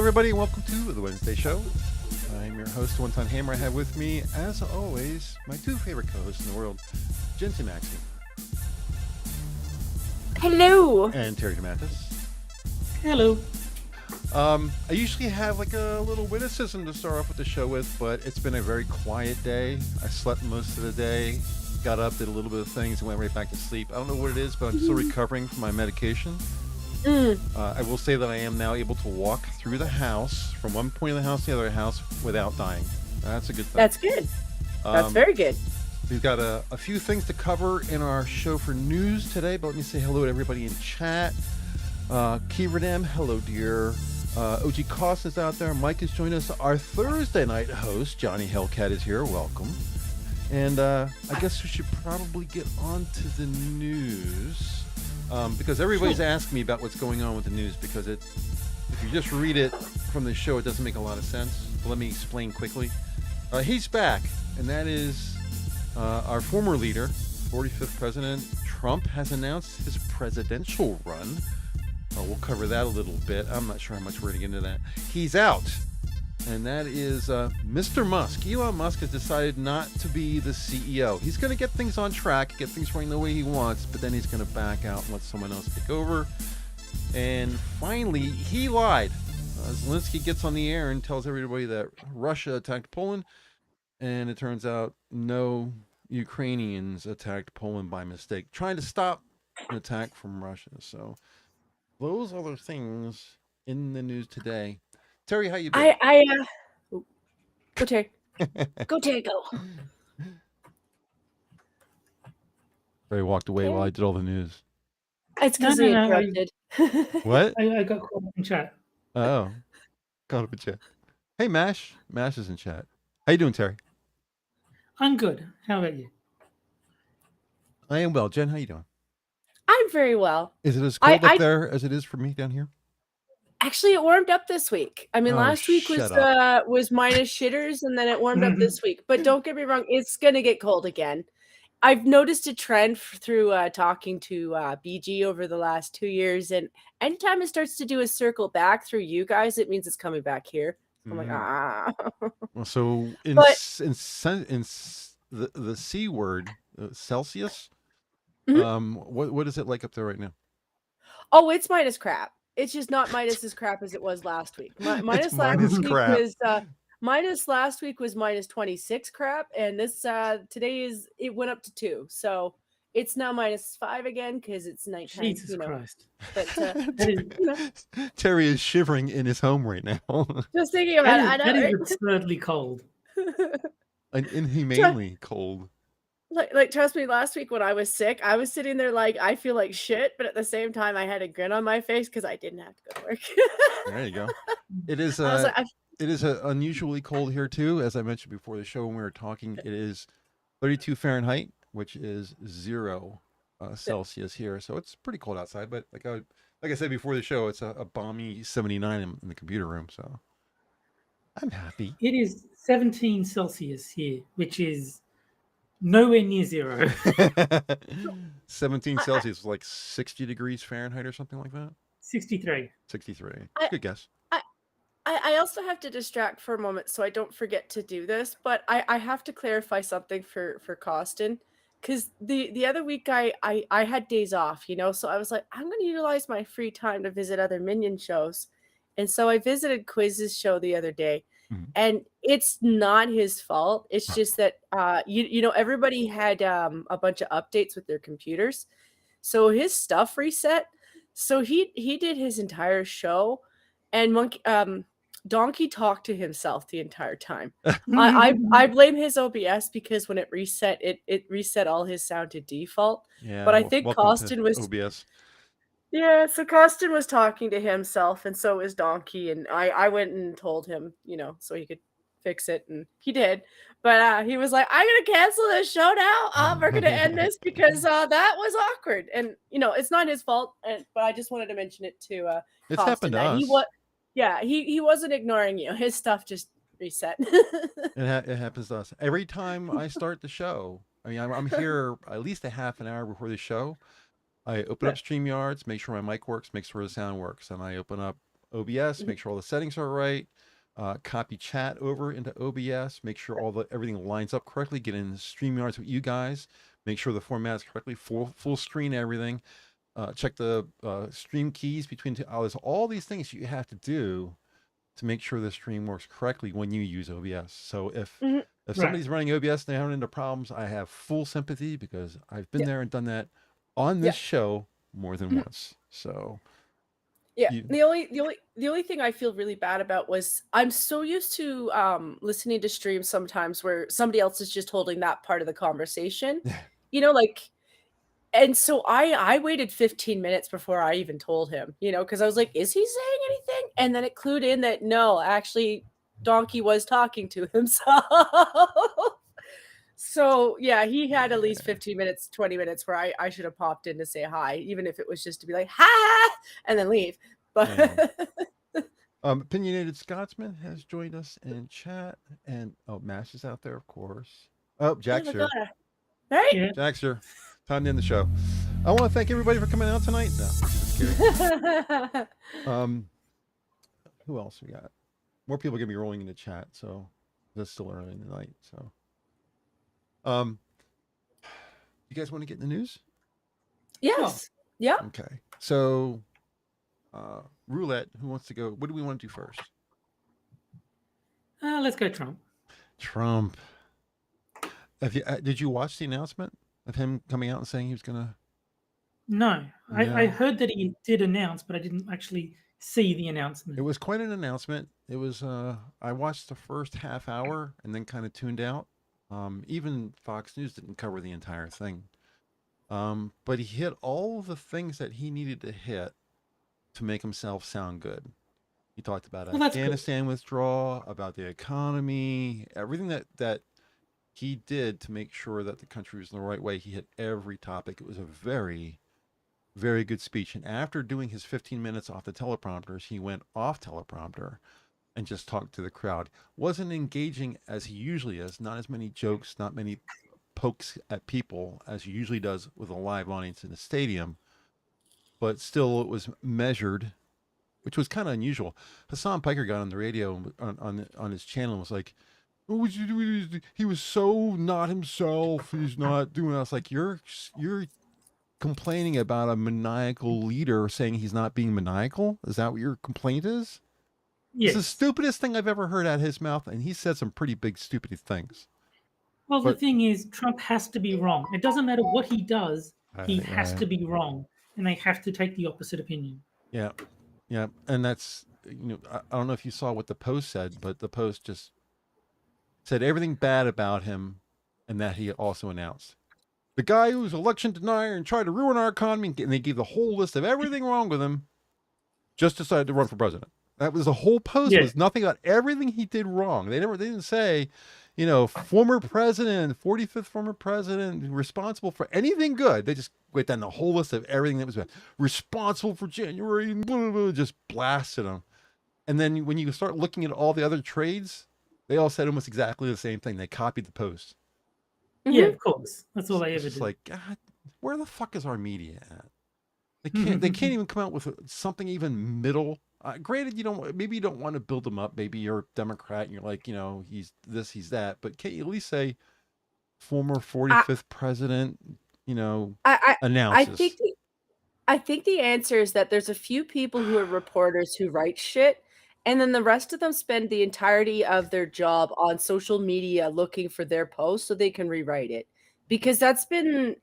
everybody, and welcome to the Wednesday show. I'm your host, TUES. I have with me, as always, my two favorite co-hosts in the world, Jen Maxie. Hello. And Terry DeMattis. Hello. I usually have like a little witticism to start off with the show with, but it's been a very quiet day. I slept most of the day, got up, did a little bit of things, and went right back to sleep. I don't know what it is, but I'm still recovering from my medication. I will say that I am now able to walk through the house from one point of the house to the other house without dying. That's a good thing. That's good. That's very good. We've got a few things to cover in our show for news today, but let me say hello to everybody in chat. Kieran M, hello dear. OG Cost is out there. Mike has joined us. Our Thursday night host, Johnny Hellcat, is here. Welcome. And I guess we should probably get on to the news. Because everybody's asking me about what's going on with the news, because if you just read it from the show, it doesn't make a lot of sense. But let me explain quickly. He's back, and that is our former leader, 45th President Trump, has announced his presidential run. We'll cover that a little bit. I'm not sure how much we're going to get into that. He's out, and that is Mr. Musk. Elon Musk has decided not to be the CEO. He's going to get things on track, get things running the way he wants, but then he's going to back out and let someone else take over. And finally, he lied. Zelensky gets on the air and tells everybody that Russia attacked Poland, and it turns out no Ukrainians attacked Poland by mistake, trying to stop an attack from Russia. So those are the things in the news today. Terry, how you been? Go Terry. Go Terry, go. Terry walked away while I did all the news. It's because he interrupted. What? I got caught up in chat. Oh, caught up in chat. Hey, Mash. Mash is in chat. How you doing, Terry? I'm good. How about you? I am well. Jen, how you doing? I'm very well. Is it as cold up there as it is for me down here? Actually, it warmed up this week. I mean, last week was minus shitters, and then it warmed up this week. But don't get me wrong, it's going to get cold again. I've noticed a trend through talking to BG over the last 2 years, and anytime it starts to do a circle back through you guys, it means it's coming back here. I'm like, Well, so in the C word, Celsius, what is it like up there right now? Oh, it's minus crap. It's just not minus as crap as it was last week. Minus last week was minus 26 crap, and this today it went up to 2, so it's now minus 5 again because it's nighttime. Jesus Christ! But Terry is shivering in his home right now. Just thinking about it, that is absurdly cold. And inhumanely cold. Like, trust me, last week when I was sick, I was sitting there like, I feel like shit, but at the same time, I had a grin on my face because I didn't have to go to work. There you go. It is it is unusually cold here too. As I mentioned before the show when we were talking, it is 32 Fahrenheit, which is 0 Celsius here. So it's pretty cold outside, but like I said before the show, it's a balmy 79 in the computer room. So I'm happy. It is 17 Celsius here, which is nowhere near 0. 17 Celsius is like 60 degrees Fahrenheit or something like that. 63. 63. Good guess. I also have to distract for a moment so I don't forget to do this, but I have to clarify something for Costin, because the other week I had days off, so I was like, I'm going to utilize my free time to visit other Minion shows. And so I visited Quiz's show the other day. And it's not his fault. It's just that everybody had a bunch of updates with their computers, so his stuff reset. So he did his entire show, and Donkey talked to himself the entire time. I blame his OBS because when it reset, it reset all his sound to default. Yeah, but I think Costin was OBS. Yeah, so Costin was talking to himself, and so was Donkey, and I went and told him, so he could fix it, and he did. But he was like, I'm going to cancel this show now. We're going to end this because that was awkward. And, it's not his fault, but I just wanted to mention it to It's Costin. happened to us. He wasn't ignoring you. His stuff just reset. It happens to us. Every time I start the show, I mean, I'm here at least a half an hour before the show. I open up StreamYards, make sure my mic works, make sure the sound works, and I open up OBS, make sure all the settings are right. Copy chat over into OBS, make sure everything lines up correctly. Get in StreamYards with you guys. Make sure the format is correctly, full screen everything. Check the stream keys between two. There's all these things you have to do to make sure the stream works correctly when you use OBS. So if somebody's running OBS and they're having into problems, I have full sympathy because I've been there and done that on this show more than once. So the only thing I feel really bad about was I'm so used to listening to streams sometimes where somebody else is just holding that part of the conversation. Like, and so I waited 15 minutes before I even told him, because I was like, is he saying anything? And then it clued in that no, actually Donkey was talking to himself. So yeah, he had at least 15 minutes, 20 minutes where I should have popped in to say hi, even if it was just to be like, ha, and then leave. But Opinionated Scotsman has joined us in chat, and Mash is out there, of course. Oh, Jack's here. Right? Yeah. Jack's here. Time to end the show. I want to thank everybody for coming out tonight. No, just kidding. Who else we got? More people are gonna be rolling in the chat, so that's still early in the night. So, you guys want to get in the news? Yes. Yeah. Okay. So, roulette. Who wants to go? What do we want to do first? Let's go Trump. Trump. Did you watch the announcement of him coming out and saying he was gonna? No, I heard that he did announce, but I didn't actually see the announcement. It was quite an announcement. It was. I watched the first half hour and then kind of tuned out. Even Fox News didn't cover the entire thing. But he hit all the things that he needed to hit to make himself sound good. He talked about Afghanistan withdrawal, about the economy, everything that he did to make sure that the country was in the right way. He hit every topic. It was a very, very good speech. And after doing his 15 minutes off the teleprompters, he went off teleprompter and just talked to the crowd. Wasn't engaging as he usually is. Not as many jokes, not many pokes at people as he usually does with a live audience in a stadium. But still, it was measured, which was kind of unusual. Hassan Piker got on the radio on his channel and was like, "What would you do? He was so not himself. He's not doing." I was like, "You're complaining about a maniacal leader saying he's not being maniacal? Is that what your complaint is?" Yes. It's the stupidest thing I've ever heard out of his mouth, and he said some pretty big stupid things. Well, the thing is, Trump has to be wrong. It doesn't matter what he does; he has to be wrong, and they have to take the opposite opinion. Yeah, and that's I don't know if you saw what the Post said, but the Post just said everything bad about him, and that he also announced the guy who's election denier and tried to ruin our economy, and they gave the whole list of everything wrong with him. Just decided to run for president. That was the whole Post. Was nothing about everything he did wrong. They didn't say, former president, 45th former president, responsible for anything good. They just went down the whole list of everything that was bad. Responsible for January, blah, blah, blah, just blasted him. And then when you start looking at all the other trades, they all said almost exactly the same thing. They copied the Post. Yeah, of course. That's all they ever did. It's like, God, where the fuck is our media at? They can't even come out with something even middle. Granted, maybe you don't want to build them up. Maybe you're a Democrat and you're like, he's this, he's that. But can't you at least say former 45th president, announces? I think the answer is that there's a few people who are reporters who write shit, and then the rest of them spend the entirety of their job on social media looking for their post so they can rewrite it. Because that's been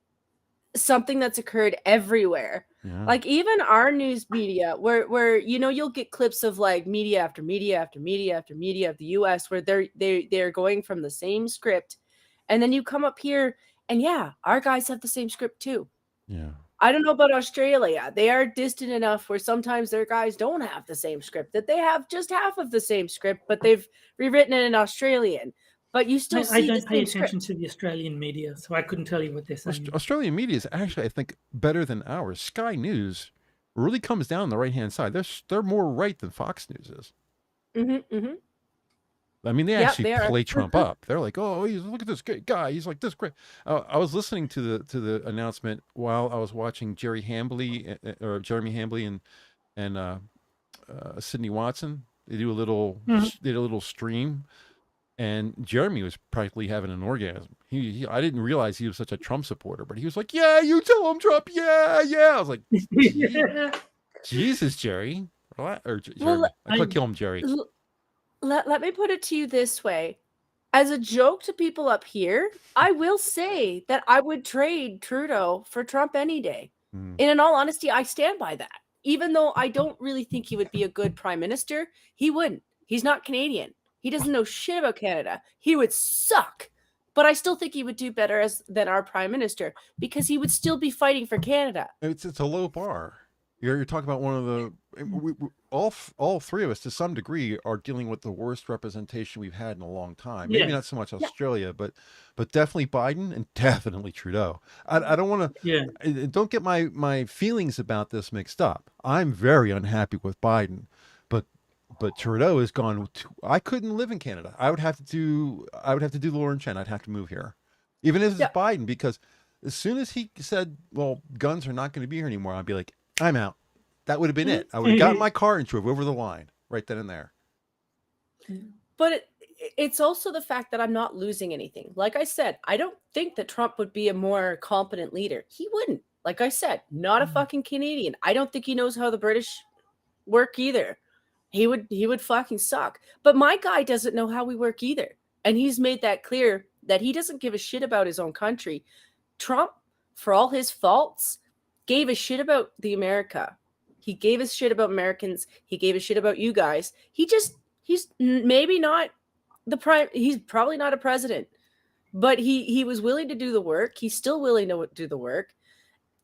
something that's occurred everywhere. Yeah. Like even our news media where you'll get clips of like media after media after media after media of the US where they're going from the same script, and then you come up here and our guys have the same script too. Yeah. I don't know about Australia. They are distant enough where sometimes their guys don't have the same script, that they have just half of the same script, but they've rewritten it in Australian. But you still see I don't pay attention script. to the Australian media, so I couldn't tell you what they're saying. Australian media is actually, I think, better than ours. Sky News really comes down on the right-hand side. They're more right than Fox News is. Mm-hmm, mm-hmm. I mean, they actually play Trump up. They're like, "Oh, look at this guy. He's like this great." I was listening to the announcement while I was watching Jeremy Hambley and Sydney Watson. They do a little they did a little stream, and Jeremy was practically having an orgasm. I didn't realize he was such a Trump supporter, but he was like, "Yeah, you tell him Trump, yeah." I was like, Jesus, Jerry. Or Jeremy. Well, I could kill him, Jerry. Let me put it to you this way. As a joke to people up here, I will say that I would trade Trudeau for Trump any day. And in all honesty, I stand by that. Even though I don't really think he would be a good prime minister, he wouldn't. He's not Canadian. He doesn't know shit about Canada. He would suck. But I still think he would do better than our prime minister because he would still be fighting for Canada. It's a low bar. You're talking about one of the all three of us to some degree are dealing with the worst representation we've had in a long time. Maybe not so much Australia, but definitely Biden and definitely Trudeau. I don't want to don't get my feelings about this mixed up. I'm very unhappy with Biden, but Trudeau has gone. I couldn't live in Canada. I would have to do Lauren Chen. I'd have to move here, even if it's Biden, because as soon as he said, "Well, guns are not going to be here anymore," I'd be like, I'm out. That would have been it. I would have gotten my car and drove over the line right then and there. But it's also the fact that I'm not losing anything. Like I said, I don't think that Trump would be a more competent leader. He wouldn't. Like I said, not a fucking Canadian. I don't think he knows how the British work either. He would fucking suck. But my guy doesn't know how we work either. And he's made that clear that he doesn't give a shit about his own country. Trump, for all his faults, gave a shit about the America. He gave a shit about Americans. He gave a shit about you guys. He's maybe not he's probably not a president, but he was willing to do the work. He's still willing to do the work.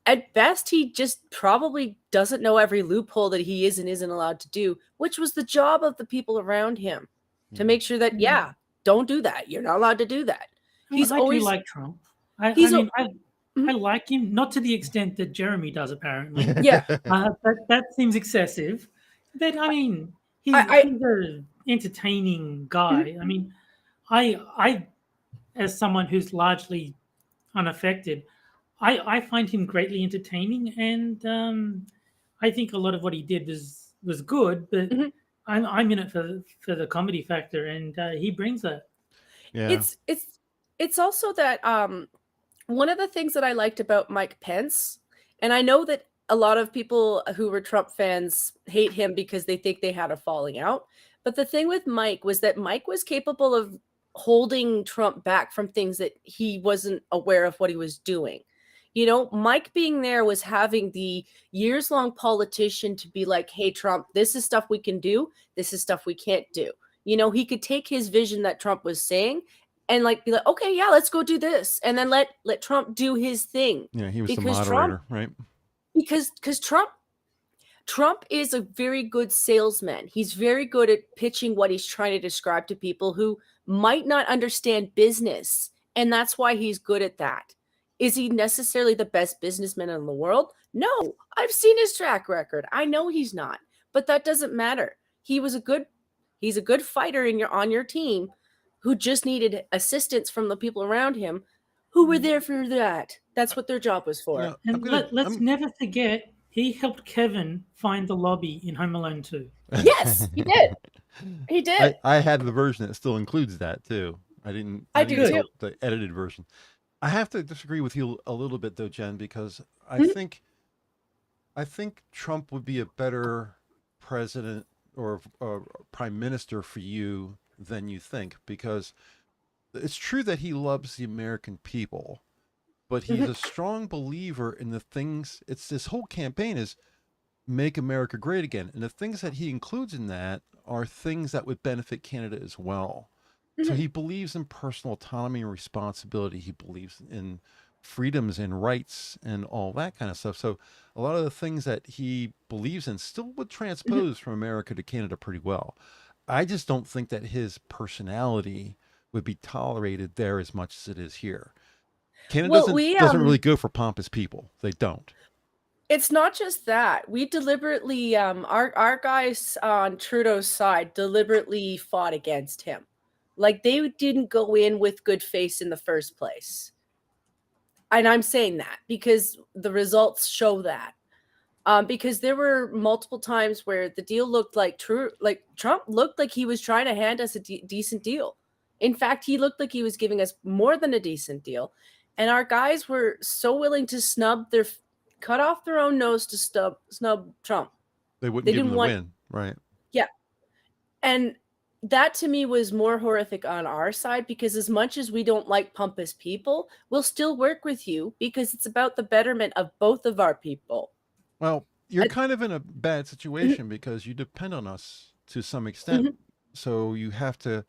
At best, he just probably doesn't know every loophole that he is and isn't allowed to do, which was the job of the people around him to make sure that, don't do that. You're not allowed to do that. He's always like Trump. I like him, not to the extent that Jeremy does, apparently. That seems excessive. But I mean, he's an entertaining guy. I mean, I, as someone who's largely unaffected, I find him greatly entertaining, and I think a lot of what he did was good. But I'm in it for the comedy factor, and he brings that. Yeah, it's also that one of the things that I liked about Mike Pence, and I know that a lot of people who were Trump fans hate him because they think they had a falling out. But the thing with Mike was that Mike was capable of holding Trump back from things that he wasn't aware of what he was doing. You know, Mike being there was having the years-long politician to be like, hey, Trump, this is stuff we can do. This is stuff we can't do. You know, he could take his vision that Trump was saying and like be like, okay, yeah, let's go do this, and then let Trump do his thing. Yeah, he was the moderator, right? Because Trump is a very good salesman. He's very good at pitching what he's trying to describe to people who might not understand business, and that's why he's good at that. Is he necessarily the best businessman in the world? No, I've seen his track record. I know he's not, but that doesn't matter. He's a good fighter on your team who just needed assistance from the people around him who were there for that. That's what their job was for. Yeah, and let's never forget, he helped Kevin find the lobby in Home Alone 2. Yes, he did. He did. I had the version that still includes that too. I do too. The edited version. I have to disagree with you a little bit though, Jen, because I think Trump would be a better president or prime minister for you than you think, because it's true that he loves the American people, but he's a strong believer in the things. It's this whole campaign is make America great again, and the things that he includes in that are things that would benefit Canada as well. So he believes in personal autonomy and responsibility. He believes in freedoms and rights and all that kind of stuff. So a lot of the things that he believes in still would transpose from America to Canada pretty well. I just don't think that his personality would be tolerated there as much as it is here. Canada doesn't really go for pompous people. They don't. It's not just that. We deliberately, our guys on Trudeau's side deliberately fought against him. Like, they didn't go in with good face in the first place. And I'm saying that because the results show that. because there were multiple times where the deal looked like Trump looked like he was trying to hand us a decent deal. In fact, he looked like he was giving us more than a decent deal. And our guys were so willing to cut off their own nose to snub Trump. They wouldn't give him the win, right? Yeah. And that to me was more horrific on our side, because as much as we don't like pompous people, we'll still work with you because it's about the betterment of both of our people. Well, you're kind of in a bad situation because you depend on us to some extent. So you have to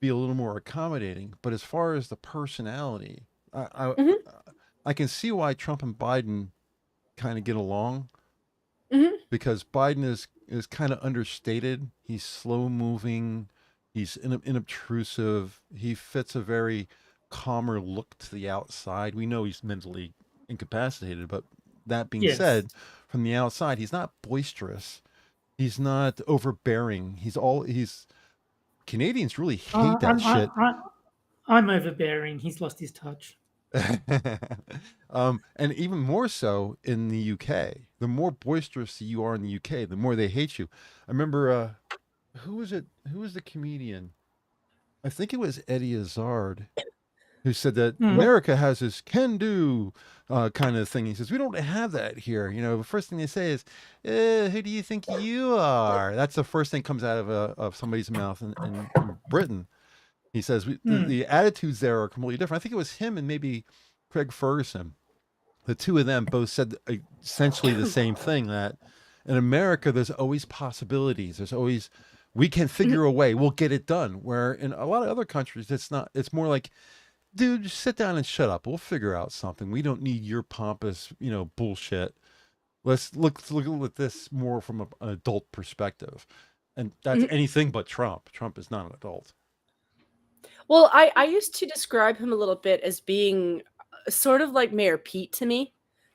be a little more accommodating. But as far as the personality, I can see why Trump and Biden kind of get along, because Biden is kind of understated. He's slow moving. He's inobtrusive. He fits a very calmer look to the outside. We know he's mentally incapacitated, but that being said, from the outside, he's not boisterous. He's not overbearing. Canadians really hate that shit. I'm overbearing. He's lost his touch. And even more so in the UK. The more boisterous you are in the UK, the more they hate you. I remember, who was it? Who was the comedian? I think it was Eddie Izzard, who said that America has this can-do kind of thing. He says, we don't have that here. You know, the first thing they say is, who do you think you are? That's the first thing comes out of somebody's mouth in Britain. He says, the attitudes there are completely different. I think it was him and maybe Craig Ferguson. The two of them both said essentially the same thing, that in America, there's always possibilities. There's always, we can figure a way. We'll get it done. Where in a lot of other countries, it's more like, dude, just sit down and shut up. We'll figure out something. We don't need your pompous, bullshit. Let's look at this more from an adult perspective. And that's anything but Trump. Trump is not an adult. Well, I used to describe him a little bit as being sort of like Mayor Pete to me,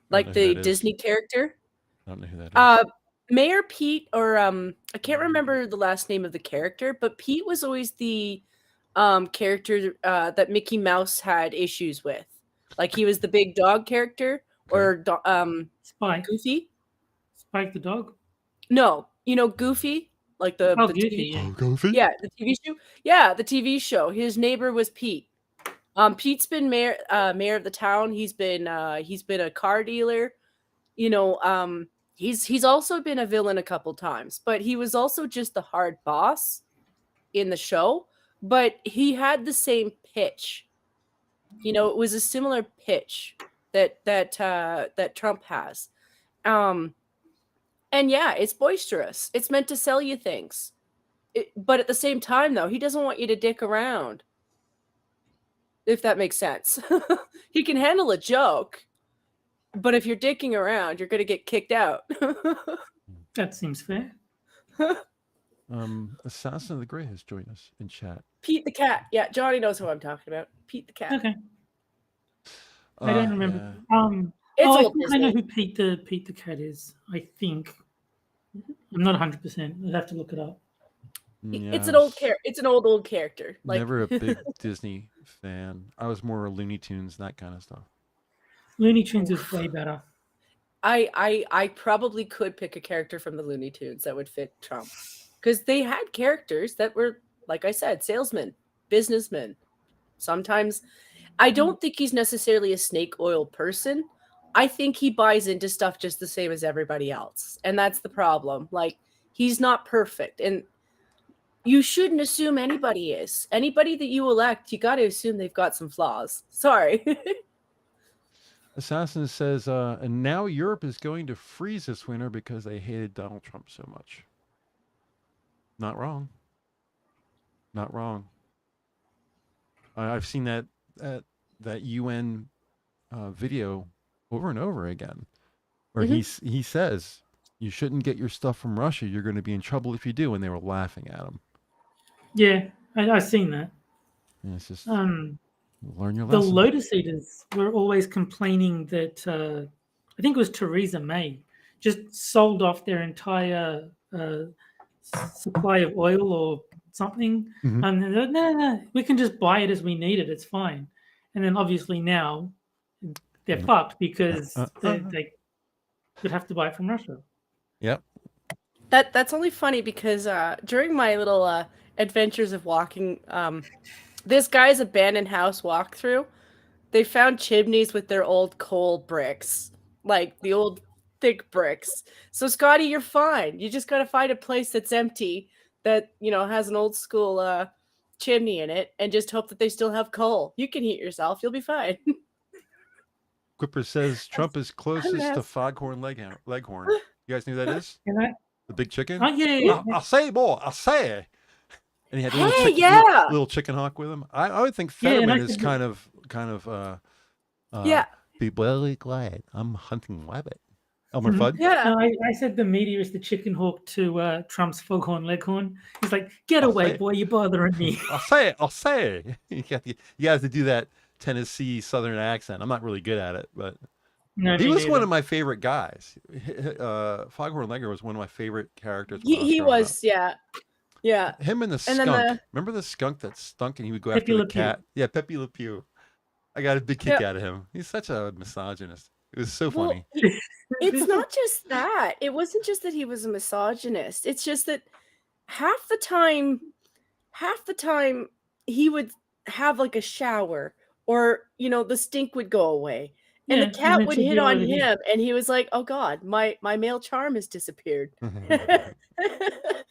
like the Disney character. I don't know who that is. Mayor Pete, or I can't remember the last name of the character, but Pete was always the character that Mickey Mouse had issues with. Like he was the big dog character, or Spike. Goofy. Spike the dog? No, Goofy. Like the Goofy. Goofy? Yeah, the TV show. Yeah, the TV show. His neighbor was Pete. Pete's been mayor of the town. He's been a car dealer. He's also been a villain a couple times, but he was also just the hard boss in the show. But he had the same pitch. It was a similar pitch that Trump has. And yeah, it's boisterous. It's meant to sell you things. But at the same time, though, he doesn't want you to dick around. If that makes sense. He can handle a joke, but if you're dicking around, you're going to get kicked out. That seems fair. Assassin of the Grey has joined us in chat. Pete the cat. Yeah, Johnny knows who I'm talking about. Pete the cat. Okay. I don't remember. Yeah. I know who Pete the cat is. I think. I'm not 100%. I'd have to look it up. Yeah, it's an old character. Like, never a big Disney fan. I was more Looney Tunes, that kind of stuff. Looney Tunes is way better. I probably could pick a character from the Looney Tunes that would fit Trump, because they had characters that were, like I said, salesmen, businessmen. Sometimes I don't think he's necessarily a snake oil person. I think he buys into stuff just the same as everybody else. And that's the problem. Like, he's not perfect. And you shouldn't assume anybody is. Anybody that you elect, you got to assume they've got some flaws. Sorry. Assassin says, and now Europe is going to freeze this winter because they hated Donald Trump so much. Not wrong. Not wrong. I've seen that UN video over and over again, where he says, you shouldn't get your stuff from Russia. You're going to be in trouble if you do. And they were laughing at him. Yeah, I've seen that. And it's just learn your lesson. The Lotus Eaters were always complaining that I think it was Theresa May just sold off their entire supply of oil or something. And they're like, no, we can just buy it as we need it. It's fine. And then obviously now they're fucked because they would have to buy it from Russia. Yep. That's only funny because during my little adventures of walking, this guy's abandoned house walkthrough, they found chimneys with their old coal bricks, like the old thick bricks. So Scotty, you're fine. You just gotta find a place that's empty that has an old school chimney in it, and just hope that they still have coal. You can heat yourself. You'll be fine. Quipper says Trump is closest to Foghorn Leghorn. You guys knew who that is? The big chicken? Oh, yeah. I'll say, boy, I'll say. And he had little chicken hawk with him. I would think Fetterman is kind of be very quiet. I'm hunting rabbit. Elmer Fudd? Yeah. No, I said the media is the chicken hawk to Trump's Foghorn Leghorn. He's like, get away, boy, you're bothering me. I'll say. You have to do that Tennessee Southern accent. I'm not really good at it, but he was one of my favorite guys. Foghorn Leghorn was one of my favorite characters. He was, yeah. Him and the skunk. Remember the skunk that stunk and he would go after the cat? Yeah, Pepe Le Pew. I got a big kick out of him. He's such a misogynist. It was so funny. It's not just that. It wasn't just that he was a misogynist. It's just that half the time he would have like a shower, or the stink would go away. And the cat would hit on him, and he was like, "Oh God, my male charm has disappeared."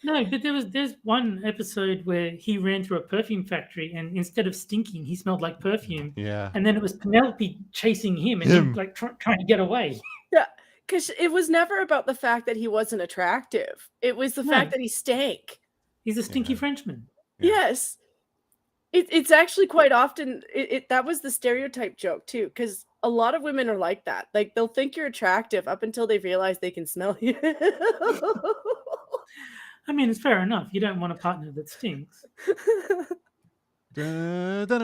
No, but there's one episode where he ran through a perfume factory, and instead of stinking, he smelled like perfume. Yeah. And then it was Penelope chasing him, and him like trying to get away. Yeah, because it was never about the fact that he wasn't attractive. It was the fact that he stank. He's a stinky Frenchman. Yeah. Yes. It's actually quite often that was the stereotype joke too, because a lot of women are like that. Like they'll think you're attractive up until they realize they can smell you. I mean, it's fair enough. You don't want a partner that stinks. I'm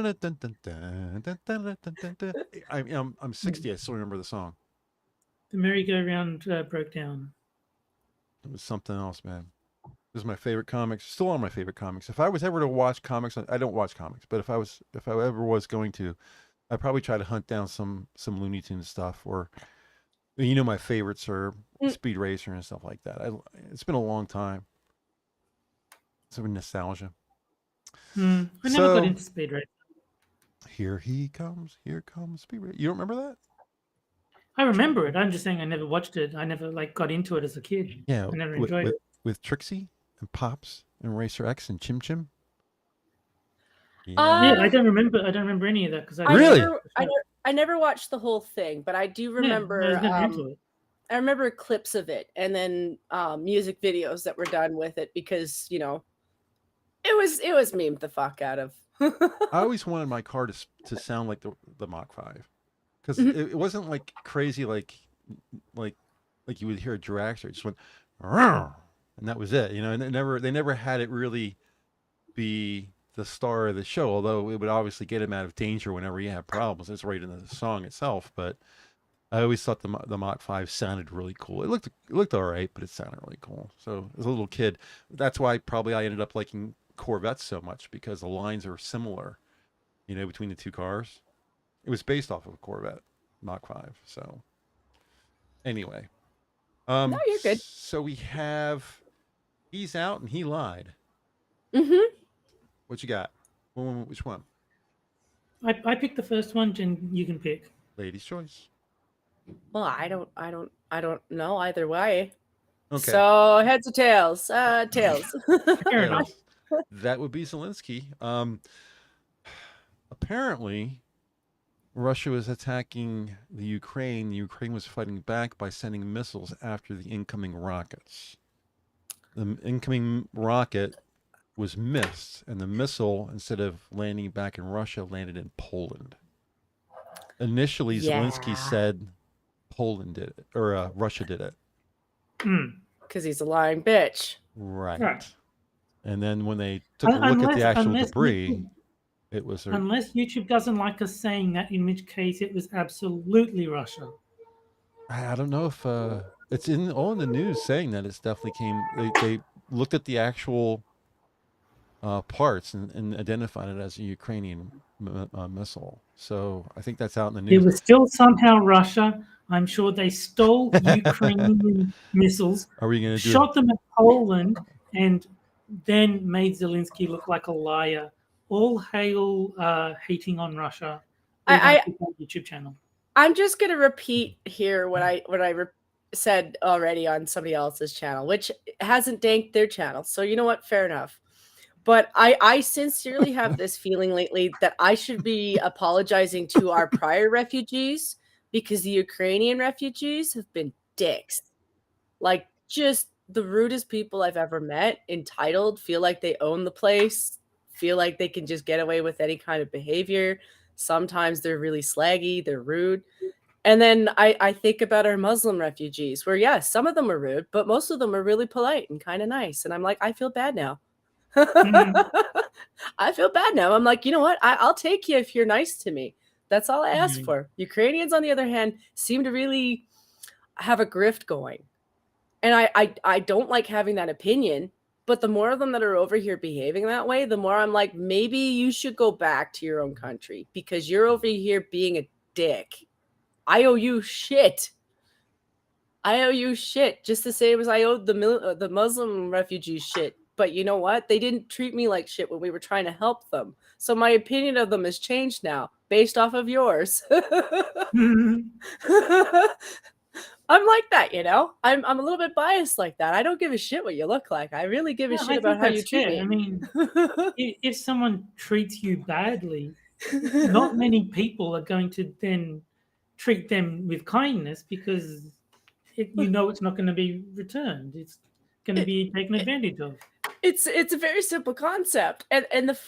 60. I still remember the song. The merry-go-round broke down. It was something else, man. This is my favorite comics. Still on my favorite comics. If I was ever to watch comics, I don't watch comics, but if I ever was going to, I'd probably try to hunt down some Looney Tunes stuff, or my favorites are Speed Racer and stuff like that. It's been a long time. Some nostalgia. I never got into Speed Racer. Here comes Speed Racer. You don't remember that? I remember it. I'm just saying I never watched it. I never got into it as a kid. Yeah, I never enjoyed it. With Trixie and Pops and Racer X and Chim Chim. Yeah, I don't remember any of that because I never watched the whole thing, but I do remember. I was never into it. I remember clips of it, and then music videos that were done with it, because it was memed the fuck out of. I always wanted my car to sound like the Mach 5, because it wasn't like crazy like you would hear a dragster. It just went, and that was it. And they never had it really be the star of the show, although it would obviously get him out of danger whenever he had problems. It's right in the song itself, but I always thought the Mach 5 sounded really cool. It looked all right, but it sounded really cool. So as a little kid, that's why probably I ended up liking Corvettes so much, because the lines are similar, between the two cars. It was based off of a Corvette Mach 5. So anyway, no, you're good. So we have He's Out and He Lied. What you got? Which one? I picked the first one, Jen. You can pick. Ladies' choice. Well, I don't know either way. Okay. So heads or tails? Tails. Fair enough. That would be Zelensky. Apparently, Russia was attacking the Ukraine. The Ukraine was fighting back by sending missiles after the incoming rockets. The incoming rocket was missed, and the missile, instead of landing back in Russia, landed in Poland. Initially, Zelensky said Poland did it, or Russia did it. Because he's a lying bitch. Right. And then when they took a look at the actual debris, it was... Unless YouTube doesn't like us saying that, in which case it was absolutely Russia. I don't know if... it's all in the news saying that it's definitely came... They looked at the actual parts and identified it as a Ukrainian missile. So I think that's out in the news. It was still somehow Russia, I'm sure they stole Ukrainian missiles, Are we going to shot them at Poland, and then made Zelensky look like a liar. All hail hating on Russia. YouTube channel. I'm just gonna repeat here what I said already on somebody else's channel, which hasn't danked their channel. So you know what? Fair enough. But I sincerely have this feeling lately that I should be apologizing to our prior refugees because the Ukrainian refugees have been dicks. Like, just the rudest people I've ever met, entitled, feel like they own the place, feel like they can just get away with any kind of behavior. Sometimes they're really slaggy, they're rude. And then I think about our Muslim refugees where, yes, some of them are rude, but most of them are really polite and kind of nice. And I'm like, I feel bad now. I feel bad now. I'm like, you know what? I'll take you if you're nice to me. That's all I ask for. Ukrainians, on the other hand, seem to really have a grift going. And I don't like having that opinion, but the more of them that are over here behaving that way, the more I'm like, maybe you should go back to your own country because you're over here being a dick. I owe you shit. I owe you shit, just the same as I owed the Muslim refugees shit. But you know what? They didn't treat me like shit when we were trying to help them. So my opinion of them has changed now, based off of yours. I'm like that, you know? I'm a little bit biased like that. I don't give a shit what you look like. I really give a shit about how you treat me. I mean, if someone treats you badly, not many people are going to then treat them with kindness because you know it's not going to be returned. It's going to be taken advantage of. It's a very simple concept, and the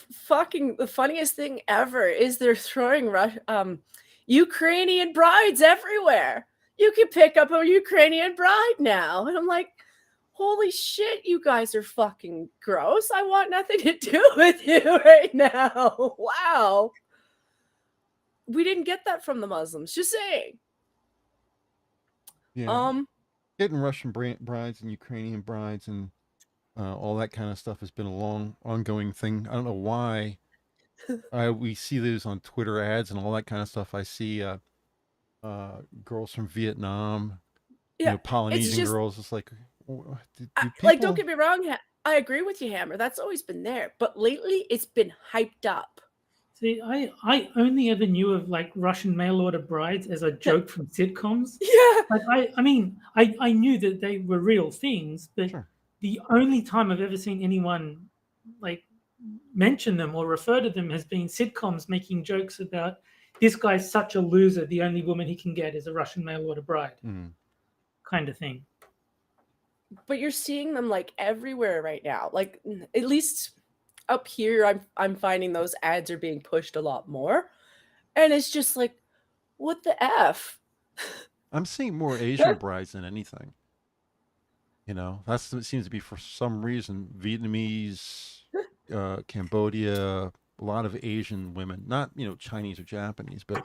funniest thing ever is they're throwing Ukrainian brides everywhere. You can pick up a Ukrainian bride now, and I'm like, holy shit, you guys are fucking gross. I want nothing to do with you right now. Wow, we didn't get that from the Muslims. Just saying. Yeah. Getting Russian brides and Ukrainian brides and all that kind of stuff has been a long, ongoing thing. I don't know why. We see those on Twitter ads and all that kind of stuff. I see girls from Vietnam, Polynesian girls. It's like, do people... like, don't get me wrong. I agree with you, Hammer. That's always been there. But lately, it's been hyped up. See, I only ever knew of like Russian mail order brides as a joke from sitcoms. Yeah. Like I mean, I knew that they were real things, but the only time I've ever seen anyone like mention them or refer to them has been sitcoms making jokes about this guy's such a loser, the only woman he can get is a Russian mail order bride. Kind of thing. But you're seeing them like everywhere right now. Like, at least up here, I'm finding those ads are being pushed a lot more. And it's just like, what the F? I'm seeing more Asian brides than anything. That seems to be, for some reason, Vietnamese, Cambodia, a lot of Asian women, not, Chinese or Japanese, but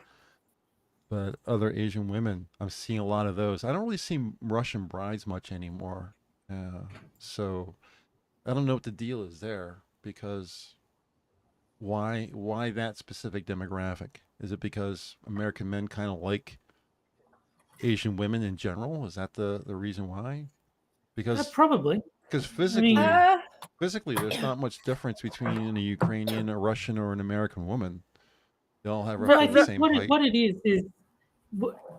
other Asian women. I'm seeing a lot of those. I don't really see Russian brides much anymore. So I don't know what the deal is there, because why that specific demographic? Is it because American men kind of like Asian women in general? Is that the reason why? Because probably. Because physically, there's not much difference between a Ukrainian, a Russian, or an American woman. They all have roughly the same height. What it is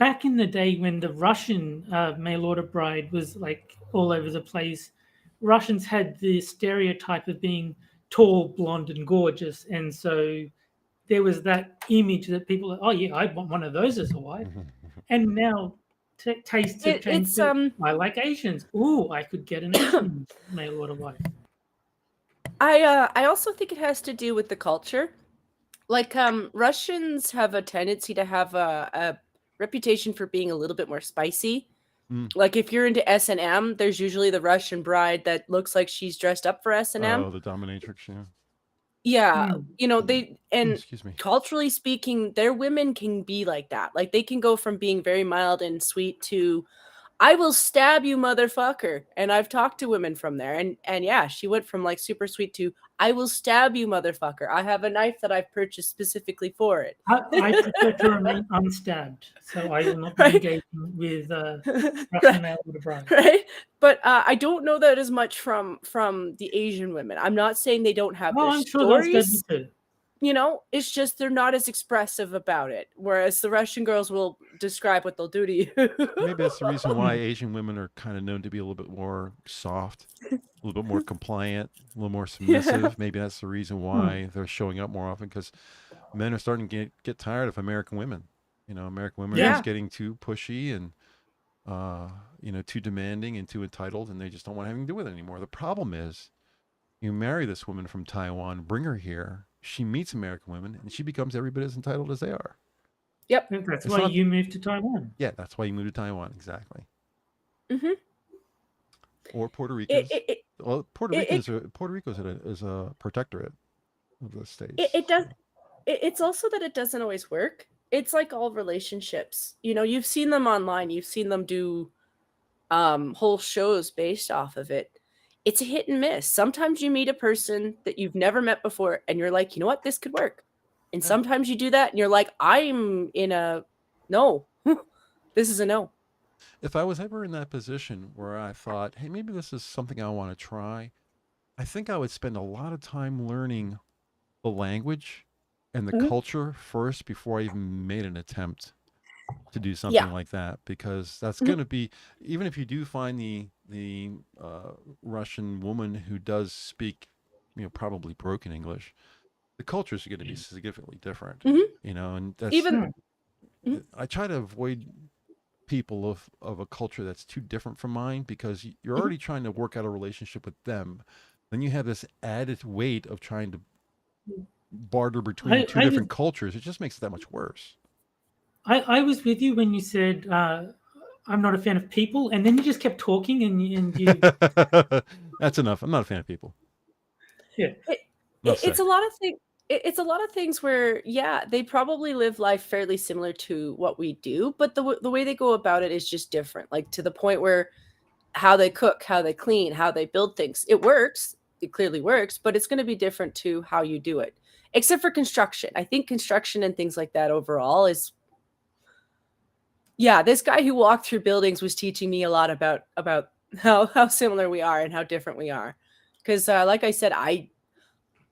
back in the day when the Russian mail order bride was like all over the place, Russians had the stereotype of being tall, blonde, and gorgeous, and so there was that image that people, oh yeah, I want one of those as a wife. And now tastes have changed. I like Asians. Ooh, I could get an Asian mail order wife. I also think it has to do with the culture. Like, Russians have a tendency to have a reputation for being a little bit more spicy. Like, if you're into S&M, there's usually the Russian bride that looks like she's dressed up for S&M. Oh, the dominatrix, yeah. Yeah, they, and culturally speaking, their women can be like that. Like, they can go from being very mild and sweet to, I will stab you, motherfucker. And I've talked to women from there, and yeah, she went from like super sweet to I will stab you, motherfucker. I have a knife that I've purchased specifically for it. I prefer to remain unstabbed, so I will not be Right? engaging with Russian male with a bride. Right? But I don't know that as much from the Asian women. I'm not saying they don't have their I'm sure those stories. go too. You know, it's just they're not as expressive about it. Whereas the Russian girls will describe what they'll do to you. Maybe that's the reason why Asian women are kind of known to be a little bit more soft, a little bit more compliant, a little more submissive. Yeah. Maybe that's the reason why they're showing up more often, because men are starting to get tired of American women. You know, American women are just getting too pushy and you know, too demanding and too entitled, and they just don't want anything to do with it anymore. The problem is, you marry this woman from Taiwan, bring her here, she meets American women, and she becomes every bit as entitled as they are. Yep. That's why you moved to Taiwan. Yeah, that's why you moved to Taiwan, exactly. Mm-hmm. Or Puerto Rico. Well, Puerto Rico is a protectorate of the states. It does. It's also that it doesn't always work. It's like all relationships. You know, you've seen them online. You've seen them do whole shows based off of it. It's a hit and miss. Sometimes you meet a person that you've never met before, and you're like, you know what, this could work. And sometimes you do that, and you're like, I'm in a no. This is a no. If I was ever in that position where I thought, hey, maybe this is something I want to try, I think I would spend a lot of time learning the language and the culture first before I even made an attempt to do something like that, because that's going to be, even if you do find the Russian woman who does speak, you know, probably broken English, the culture is going to be significantly different, you know, and that's even. I try to avoid people of a culture that's too different from mine, because you're already trying to work out a relationship with them. Then you have this added weight of trying to barter between two different cultures. It just makes it that much worse. I was with you when you said I'm not a fan of people, and then you just kept talking, and you. That's enough. I'm not a fan of people. Yeah, it's a lot of things. It's a lot of things where, yeah, they probably live life fairly similar to what we do, but the way they go about it is just different. Like, to the point where how they cook, how they clean, how they build things, it works. It clearly works, but it's going to be different to how you do it. Except for construction. I think construction and things like that overall is. Yeah, this guy who walked through buildings was teaching me a lot about how similar we are and how different we are. Because like I said,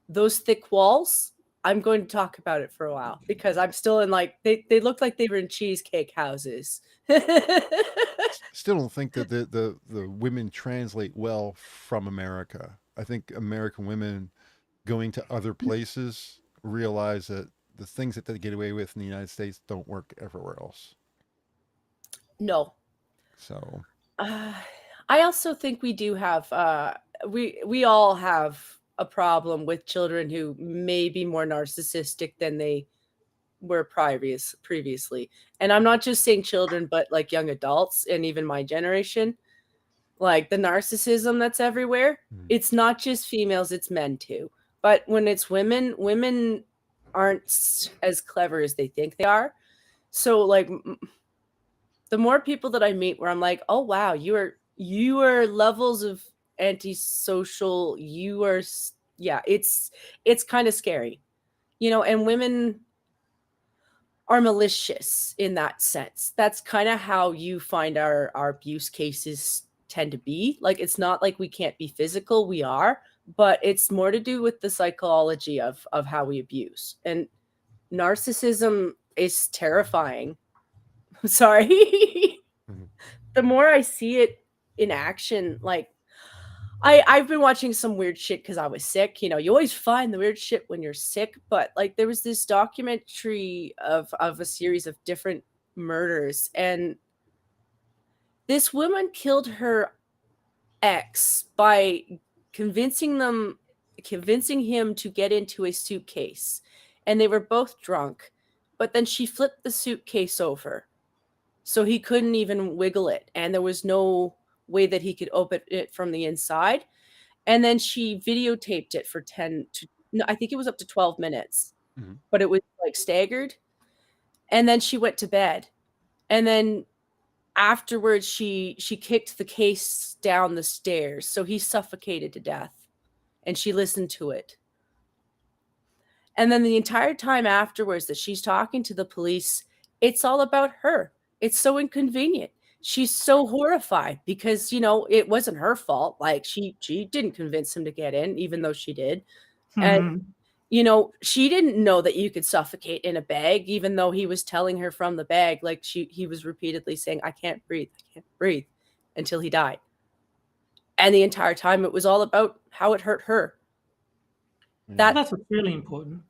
those thick walls, I'm going to talk about it for a while, because I'm still in, like, they look like they were in cheesecake houses. Still don't think that the women translate well from America. I think American women going to other places realize that the things that they get away with in the United States don't work everywhere else. No. So I also think we do have we all have a problem with children who may be more narcissistic than they were previously. And I'm not just saying children, but like young adults and even my generation. Like, the narcissism that's everywhere, it's not just females, it's men too. But when it's women, women aren't as clever as they think they are. So, like, the more people that I meet where I'm like, oh wow, you are levels of antisocial, it's kind of scary, you know. And women are malicious in that sense. That's kind of how you find our abuse cases tend to be. Like, it's not like we can't be physical, we are, but it's more to do with the psychology of how we abuse. And narcissism is terrifying. Sorry. The more I see it in action, like, I've been watching some weird shit because I was sick. You know, you always find the weird shit when you're sick. But, like, there was this documentary of a series of different murders, and this woman killed her ex by convincing him to get into a suitcase, and they were both drunk. But then she flipped the suitcase over, so he couldn't even wiggle it, and there was no way that he could open it from the inside. And then she videotaped it for I think it was up to 12 minutes, but it was like staggered. And then she went to bed, and then afterwards she kicked the case down the stairs, so he suffocated to death, and she listened to it. And then the entire time afterwards that she's talking to the police, it's all about her. It's so inconvenient. She's so horrified because, it wasn't her fault. Like she didn't convince him to get in, even though she did. And, she didn't know that you could suffocate in a bag, even though he was telling her from the bag. Like he was repeatedly saying, I can't breathe, until he died. And the entire time it was all about how it hurt her. That's what's really important.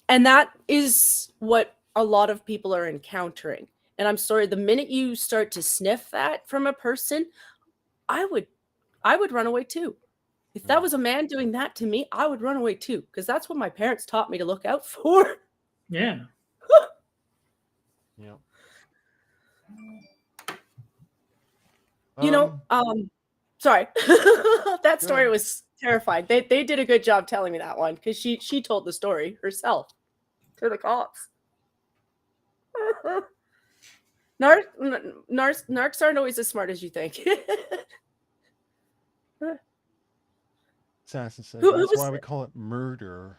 And that is what a lot of people are encountering. And I'm sorry, the minute you start to sniff that from a person, I would run away too. If that was a man doing that to me, I would run away too, because that's what my parents taught me to look out for. Yeah. Yeah. Sorry. That story was terrifying. They did a good job telling me that one, because she told the story herself to the cops. Narcs aren't always as smart as you think. Assassin said, that's why we call it murder.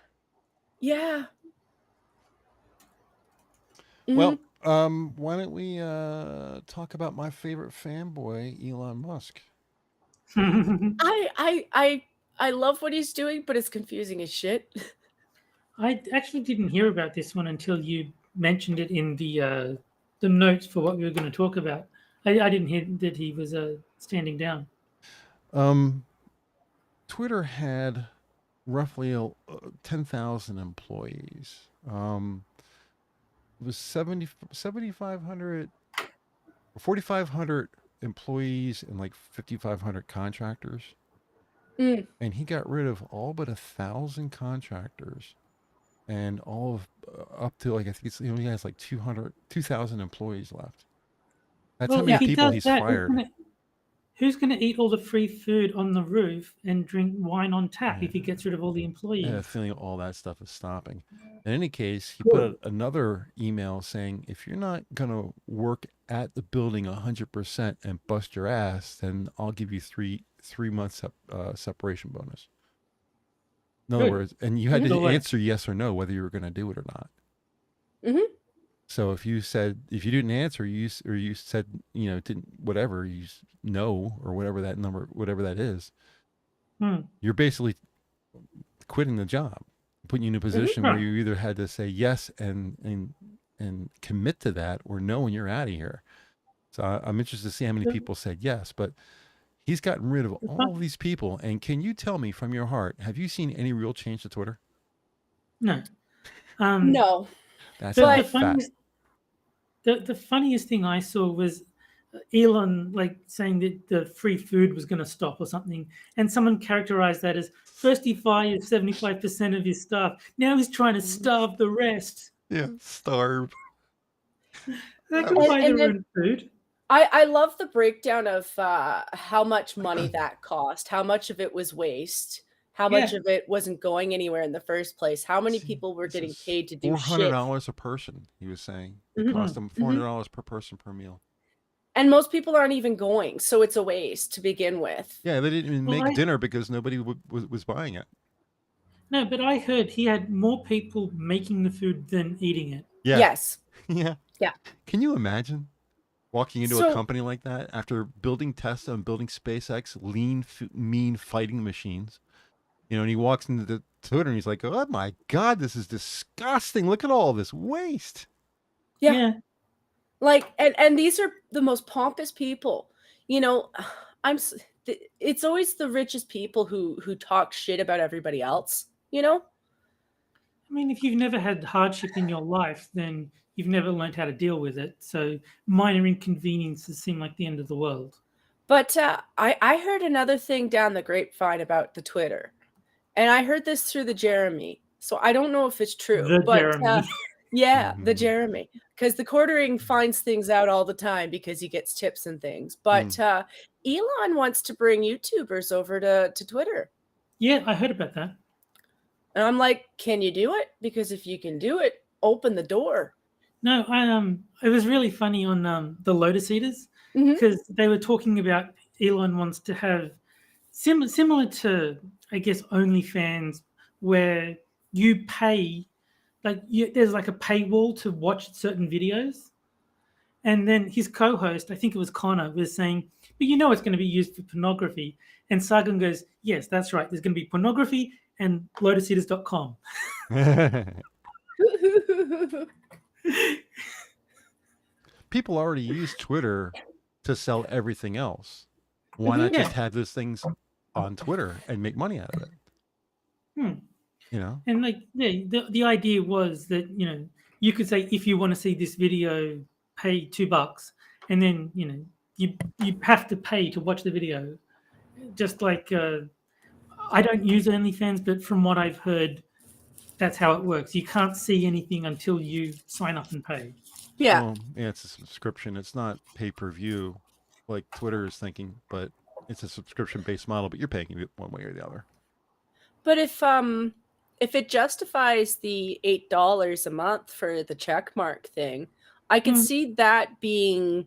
Yeah. Well, why don't we talk about my favorite fanboy, Elon Musk? I love what he's doing, but it's confusing as shit. I actually didn't hear about this one until you mentioned it in the notes for what we were going to talk about. I didn't hear that he was standing down. Twitter had roughly 10,000 employees. It was 7,500, 4,500 employees and like 5,500 contractors. And he got rid of all but 1,000 contractors, and all of up to like, I think it's, he has like 2,000 employees left. That's how many people he's fired. Who's going to eat all the free food on the roof and drink wine on tap if he gets rid of all the employees? I have a feeling all that stuff is stopping. In any case, he put out another email saying, if you're not going to work at the building 100% and bust your ass, then I'll give you three months separation bonus. In other words, and you had to answer yes or no whether you were going to do it or not. So if you didn't answer, you said, didn't, whatever, no, or whatever that number, whatever that is, you're basically quitting the job, putting you in a position where you either had to say yes and commit to that, or no, and you're out of here. So I'm interested to see how many people said yes, but he's gotten rid of all of these people. And can you tell me from your heart, have you seen any real change to Twitter? No. No. That's the funniest thing I saw was Elon saying that the free food was going to stop or something, and someone characterized that as first he fired 75% of his staff, now he's trying to starve the rest. Yeah, starve. They can buy their own food. I love the breakdown of how much money that cost, how much of it was waste, how much of it wasn't going anywhere in the first place, how many people were getting paid to do shit. $400 a person, he was saying. It cost them $400 per person per meal. And most people aren't even going, so it's a waste to begin with. Yeah, they didn't even make dinner because nobody was buying it. No, but I heard he had more people making the food than eating it. Yeah. Yes. Yeah. Can you imagine walking into a company like that after building Tesla and building SpaceX, lean, mean fighting machines? And he walks into the Twitter and he's like, oh my God, this is disgusting. Look at all this waste. Yeah. And these are the most pompous people. It's always the richest people who talk shit about everybody else, I mean, if you've never had hardship in your life, then you've never learned how to deal with it. So minor inconveniences seem like the end of the world. But I heard another thing down the grapevine about the Twitter. And I heard this through the Jeremy. So I don't know if it's true. Jeremy. The Jeremy. Because the quartering finds things out all the time because he gets tips and things. But Elon wants to bring YouTubers over to Twitter. Yeah, I heard about that. And I'm like, can you do it? Because if you can do it, open the door. No, it was really funny on the Lotus Eaters. because they were talking about Elon wants to have similar to, I guess, OnlyFans, where you pay, there's like a paywall to watch certain videos. And then his co-host, I think it was Connor, was saying, but it's going to be used for pornography. And Sargon goes, yes, that's right. There's going to be pornography and lotuseaters.com. People already use Twitter to sell everything else. Why not just have those things on Twitter and make money out of it? And the idea was that you could say, if you want to see this video, pay $2, and then you have to pay to watch the video. Just like I don't use OnlyFans, but from what I've heard, that's how it works. You can't see anything until you sign up and pay. Yeah. Well, it's a subscription. It's not pay-per-view like Twitter is thinking, but it's a subscription-based model, but you're paying it one way or the other. But if it justifies the $8 a month for the check mark thing, I can see that being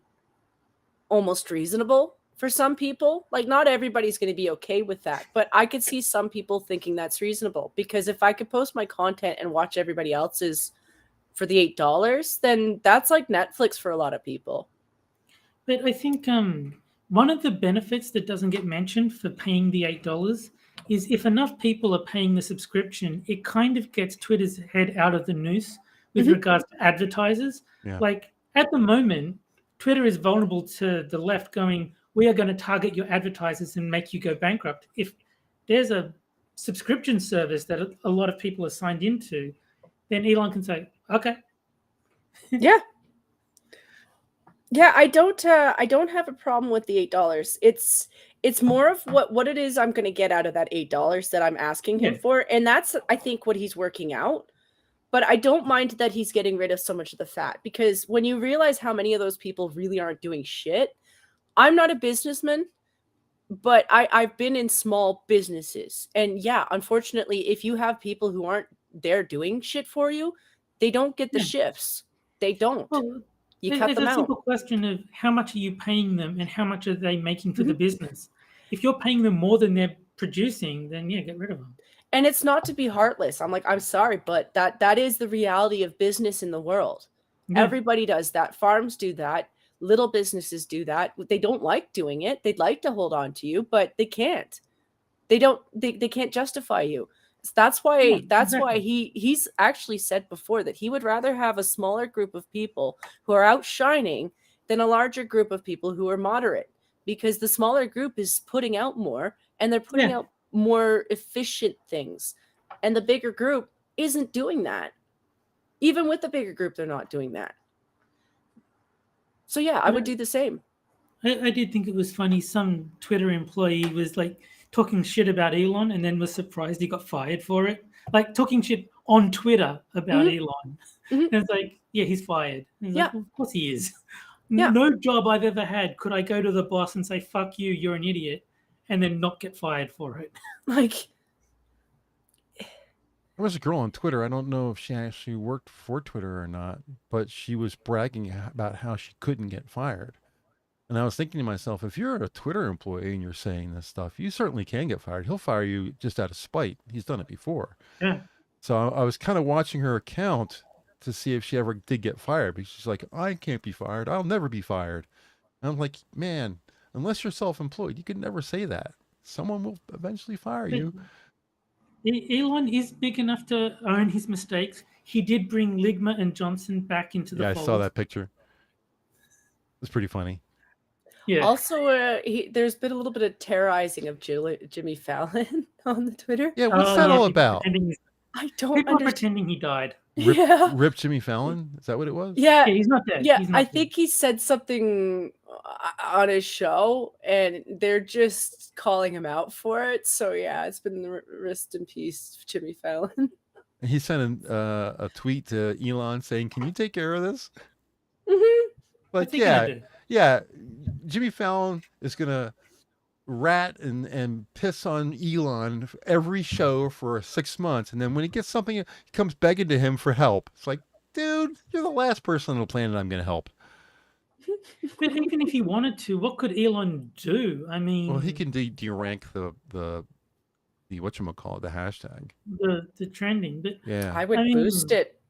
almost reasonable for some people. Like, not everybody's going to be okay with that, but I could see some people thinking that's reasonable, because if I could post my content and watch everybody else's for the $8, then that's like Netflix for a lot of people. But I think one of the benefits that doesn't get mentioned for paying the $8 is if enough people are paying the subscription, it kind of gets Twitter's head out of the noose with regards to advertisers. Yeah. Like, at the moment, Twitter is vulnerable to the left going, we are going to target your advertisers and make you go bankrupt. If there's a subscription service that a lot of people are signed into, then Elon can say, okay. Yeah. I don't have a problem with the $8. It's more of what it is I'm going to get out of that $8 that I'm asking him for, and that's, I think, what he's working out. But I don't mind that he's getting rid of so much of the fat, because when you realize how many of those people really aren't doing shit, I'm not a businessman, but I've been in small businesses, and unfortunately, if you have people who aren't there doing shit for you, they don't get the shifts. They don't. Well, you cut them out. It's a simple question of how much are you paying them and how much are they making for the business. If you're paying them more than they're producing, then get rid of them. And it's not to be heartless. I'm sorry, but that is the reality of business in the world. Everybody does that. Farms do that. Little businesses do that. They don't like doing it. They'd like to hold on to you, but they can't. They can't justify you. That's why he's actually said before that he would rather have a smaller group of people who are outshining than a larger group of people who are moderate, because the smaller group is putting out more, and they're putting out more efficient things, and the bigger group isn't doing that. Even with the bigger group, they're not doing that. So I would do the same. I did think it was funny. Some Twitter employee was like talking shit about Elon and then was surprised he got fired for it. Like, talking shit on Twitter about Elon. And it's like, he's fired. Like, well, of course he is. No job I've ever had could I go to the boss and say, fuck you, you're an idiot, and then not get fired for it. Like, there was a girl on Twitter. I don't know if she actually worked for Twitter or not, but she was bragging about how she couldn't get fired. And I was thinking to myself, if you're a Twitter employee and you're saying this stuff, you certainly can get fired. He'll fire you just out of spite. He's done it before. Yeah. So I was kind of watching her account to see if she ever did get fired, because she's like, I can't be fired. I'll never be fired. And I'm like, man, unless you're self-employed, you could never say that. Someone will eventually fire you. Elon is big enough to own his mistakes. He did bring Ligma and Johnson back into the fold. I saw that picture. It's pretty funny. Yeah. Also, there's been a little bit of terrorizing of Jimmy Fallon on the Twitter. Yeah, what's that all about? I don't People are pretending he died. Rip Jimmy Fallon? Is that what it was? Yeah, he's not dead. Yeah, I think he said something on his show, and they're just calling him out for it. So it's been the rest in peace, Jimmy Fallon. He sent a tweet to Elon saying, "Can you take care of this?" Like, Jimmy Fallon is gonna rat and piss on Elon every show for 6 months, and then when he gets something, he comes begging to him for help. It's like, dude, you're the last person on the planet I'm gonna help. But even if he wanted to, what could Elon do? I mean, well, he can de-rank the whatchamacallit, the hashtag. The trending, but Yeah, I would boost it.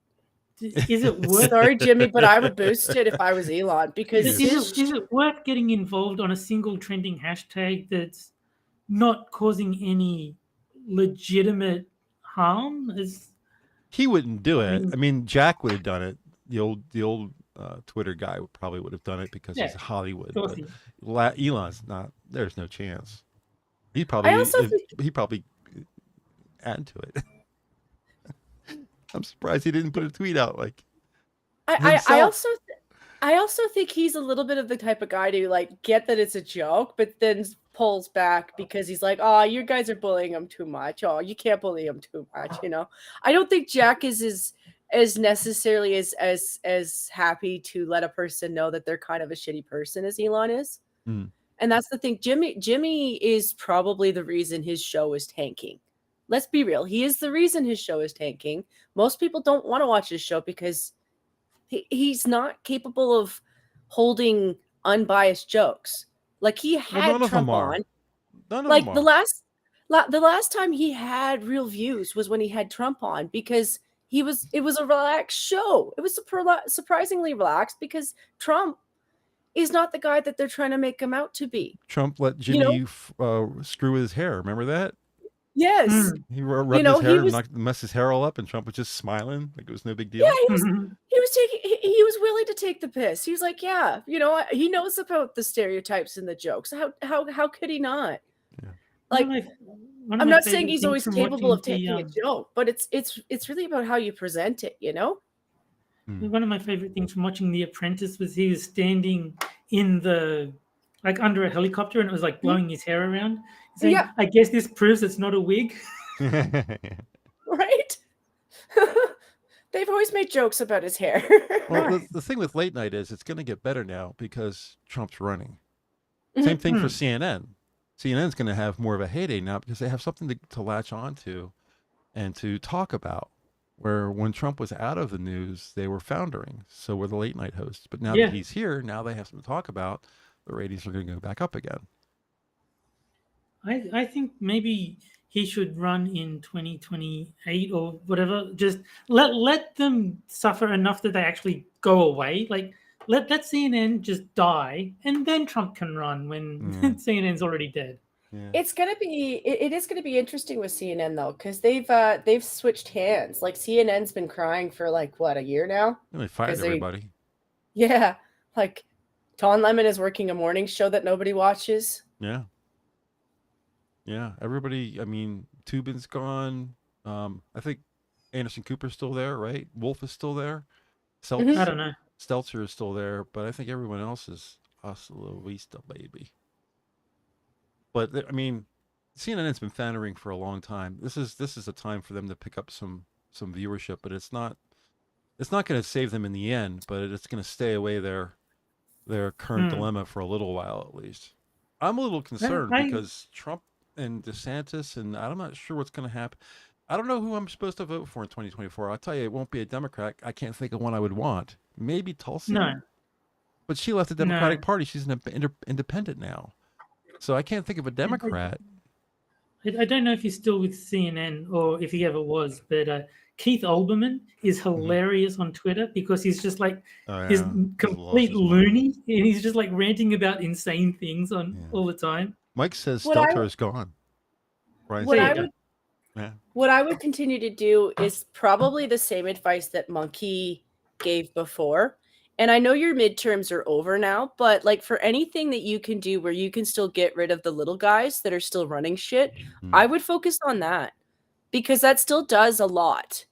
Is it worth? Sorry, Jimmy, but I would boost it if I was Elon, because is it worth getting involved on a single trending hashtag that's not causing any legitimate harm? he wouldn't do it. I mean, Jack would have done it. The old Twitter guy probably would have done it because he's Hollywood. But Elon's not. There's no chance. He probably add to it. I'm surprised he didn't put a tweet out like. I also think he's a little bit of the type of guy to like get that it's a joke, but then pulls back because he's like, "Oh, you guys are bullying him too much. Oh, you can't bully him too much." You know, I don't think Jack is as necessarily as happy to let a person know that they're kind of a shitty person as Elon is. Mm. And that's the thing. Jimmy is probably the reason his show is tanking. Let's be real. He is the reason his show is tanking. Most people don't want to watch his show because he's not capable of holding unbiased jokes. Like he had Trump on. Like the last time he had real views was when he had Trump on, because it was a relaxed show. It was surprisingly relaxed because Trump is not the guy that they're trying to make him out to be. Trump let Jimmy screw with his hair. Remember that? Yes. He rubbed his hair and messed his hair all up, and Trump was just smiling like it was no big deal. Yeah, he was willing to take the piss. He was like, yeah, he knows about the stereotypes and the jokes. How could he not? Yeah. Like, I'm not saying he's always capable of taking a joke, but it's really about how you present it, One of my favorite things from watching The Apprentice was he was standing in under a helicopter, and it was like blowing his hair around. Saying, yeah. I guess this proves it's not a wig. Right? They've always made jokes about his hair. Well, the thing with late night is it's going to get better now because Trump's running. Same thing for CNN. CNN's going to have more of a heyday now because they have something to latch on to and to talk about. Where when Trump was out of the news, they were foundering. So were the late night hosts. But now that he's here, now they have something to talk about. The ratings are going to go back up again. I think maybe he should run in 2028 or whatever. Just let them suffer enough that they actually go away. Like let CNN just die, and then Trump can run when CNN's already dead. Yeah. It is going to be interesting with CNN though, because they've switched hands. Like CNN's been crying for like what, a year now? They fired everybody. Yeah, like Don Lemon is working a morning show that nobody watches. Yeah, everybody. I mean, Tubin's gone. I think Anderson Cooper's still there, right? Wolf is still there. I don't know. Stelter is still there, but I think everyone else is hasta la vista, baby. But I mean, CNN's been foundering for a long time. This is a time for them to pick up some viewership, but it's not going to save them in the end. But it's going to stay away their current dilemma for a little while at least. I'm a little concerned because Trump and DeSantis, and I'm not sure what's going to happen. I don't know who I'm supposed to vote for in 2024. I'll tell you, it won't be a Democrat. I can't think of one I would want. Maybe Tulsi. No. But she left the Democratic Party. She's an independent now. So I can't think of a Democrat. I don't know if he's still with CNN or if he ever was, but Keith Olbermann is hilarious on Twitter because he's just like he's complete loony, and he's just like ranting about insane things all the time. Mike says Stelter is gone. Right. What I would continue to do is probably the same advice that Monkey gave before. And I know your midterms are over now, but like for anything that you can do where you can still get rid of the little guys that are still running shit, I would focus on that because that still does a lot.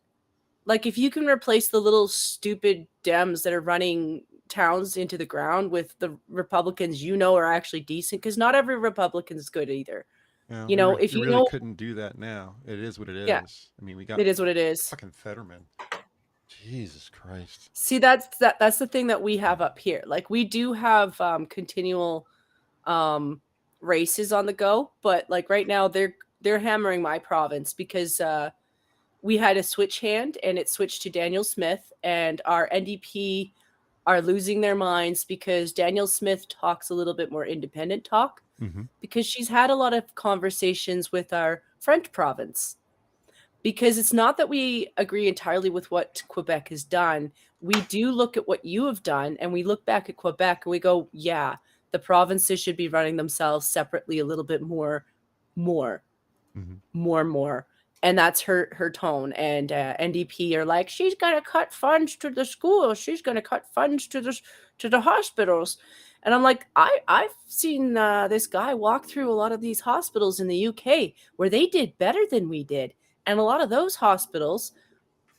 Like if you can replace the little stupid Dems that are running towns into the ground with the Republicans are actually decent, because not every Republican is good either. Yeah, if you really couldn't do that now. It is what it is. I mean, we got it is what it is. Fucking Fetterman. Jesus Christ. See, that's the thing that we have up here. Like we do have continual races on the go, but like right now they're hammering my province because we had a switch hand and it switched to Daniel Smith, and our NDP are losing their minds because Danielle Smith talks a little bit more independent talk, because she's had a lot of conversations with our French province. Because it's not that we agree entirely with what Quebec has done. We do look at what you have done, and we look back at Quebec and we go, yeah, the provinces should be running themselves separately a little bit more. And that's her tone. And NDP are like, she's going to cut funds to the schools. She's going to cut funds to the hospitals. And I'm like, I've seen this guy walk through a lot of these hospitals in the UK where they did better than we did. And a lot of those hospitals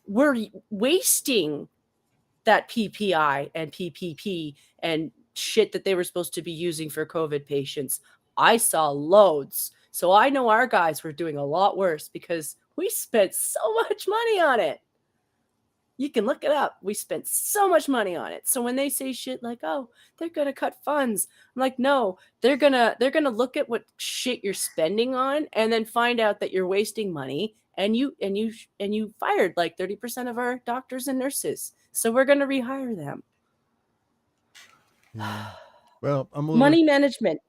were wasting that PPI and PPP and shit that they were supposed to be using for COVID patients. I saw loads. So I know our guys were doing a lot worse because we spent so much money on it. You can look it up. We spent so much money on it. So when they say shit like, "Oh, they're going to cut funds," I'm like, "No, they're going to look at what shit you're spending on and then find out that you're wasting money, and you fired like 30% of our doctors and nurses. So we're going to rehire them." Yeah. Well, money management.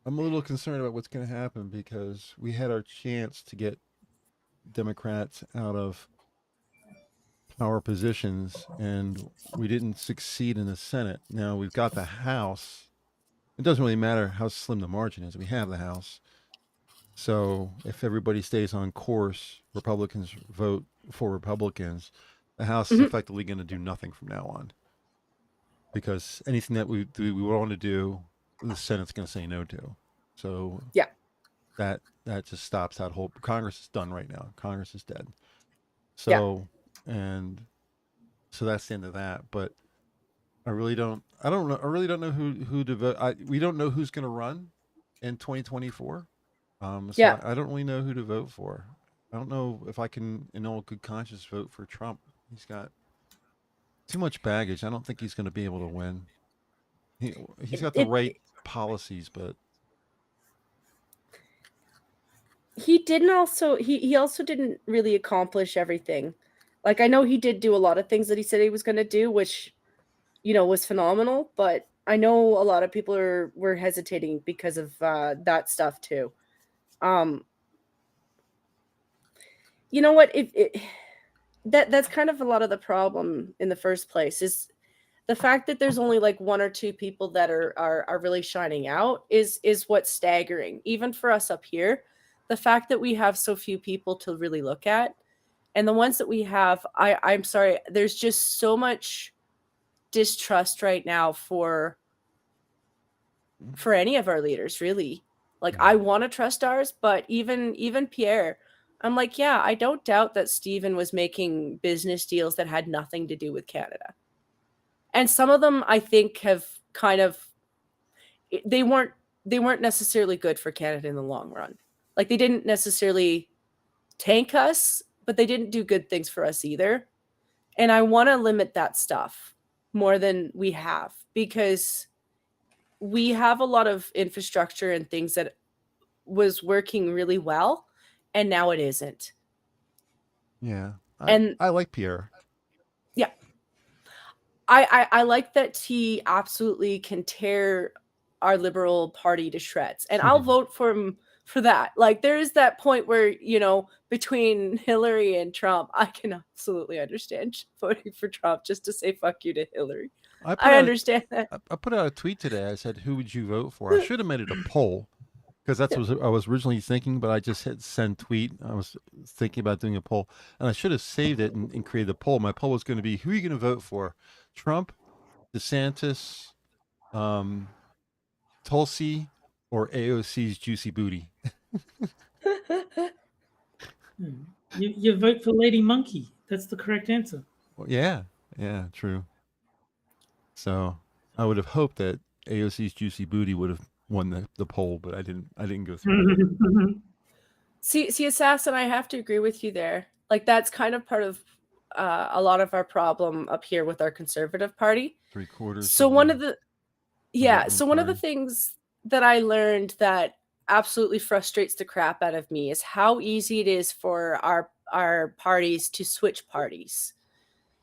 I'm a little concerned about what's going to happen because we had our chance to get Democrats out of power positions and we didn't succeed in the Senate. Now we've got the House. It doesn't really matter how slim the margin is. We have the House. So if everybody stays on course, Republicans vote for Republicans, the House is effectively going to do nothing from now on. Because anything that we want to do, the Senate's going to say no to. So yeah, that just stops that whole. Congress is done right now. Congress is dead. So and so that's the end of that. But I really don't know who to vote. We don't know who's going to run in 2024. So I don't really know who to vote for. I don't know if I can, in all good conscience, vote for Trump. He's got too much baggage. I don't think he's going to be able to win. He's got the right policies, but he also didn't really accomplish everything. Like, I know he did do a lot of things that he said he was going to do, which, was phenomenal. But I know a lot of people were hesitating because of that stuff too. You know what? That's kind of a lot of the problem in the first place is the fact that there's only like one or two people that are really shining out is what's staggering. Even for us up here, the fact that we have so few people to really look at, and the ones that we have, I'm sorry, there's just so much distrust right now for any of our leaders, really. Like, I want to trust ours, but even Pierre, I'm like, yeah, I don't doubt that Stephen was making business deals that had nothing to do with Canada. And some of them, I think, have kind of, they weren't necessarily good for Canada in the long run. Like, they didn't necessarily tank us, but they didn't do good things for us either. And I want to limit that stuff more than we have, because we have a lot of infrastructure and things that was working really well, and now it isn't. Yeah. I like Pierre. Yeah. I like that he absolutely can tear our Liberal Party to shreds, and I'll vote for him for that. Like, there is that point where, between Hillary and Trump, I can absolutely understand voting for Trump just to say fuck you to Hillary. I understand that. I put out a tweet today. I said, who would you vote for? I should have made it a poll, because that's what I was originally thinking, but I just hit send tweet. I was thinking about doing a poll, and I should have saved it and created a poll. My poll was going to be, who are you going to vote for? Trump, DeSantis, Tulsi, or AOC's Juicy Booty? You vote for Lady Monkey. That's the correct answer. Well, yeah, true. So I would have hoped that AOC's Juicy Booty would have won the poll, but I didn't go through. See, Assassin, I have to agree with you there. Like, that's kind of part of a lot of our problem up here with our Conservative Party. 3/4. So one of the things that I learned that absolutely frustrates the crap out of me is how easy it is for our parties to switch parties.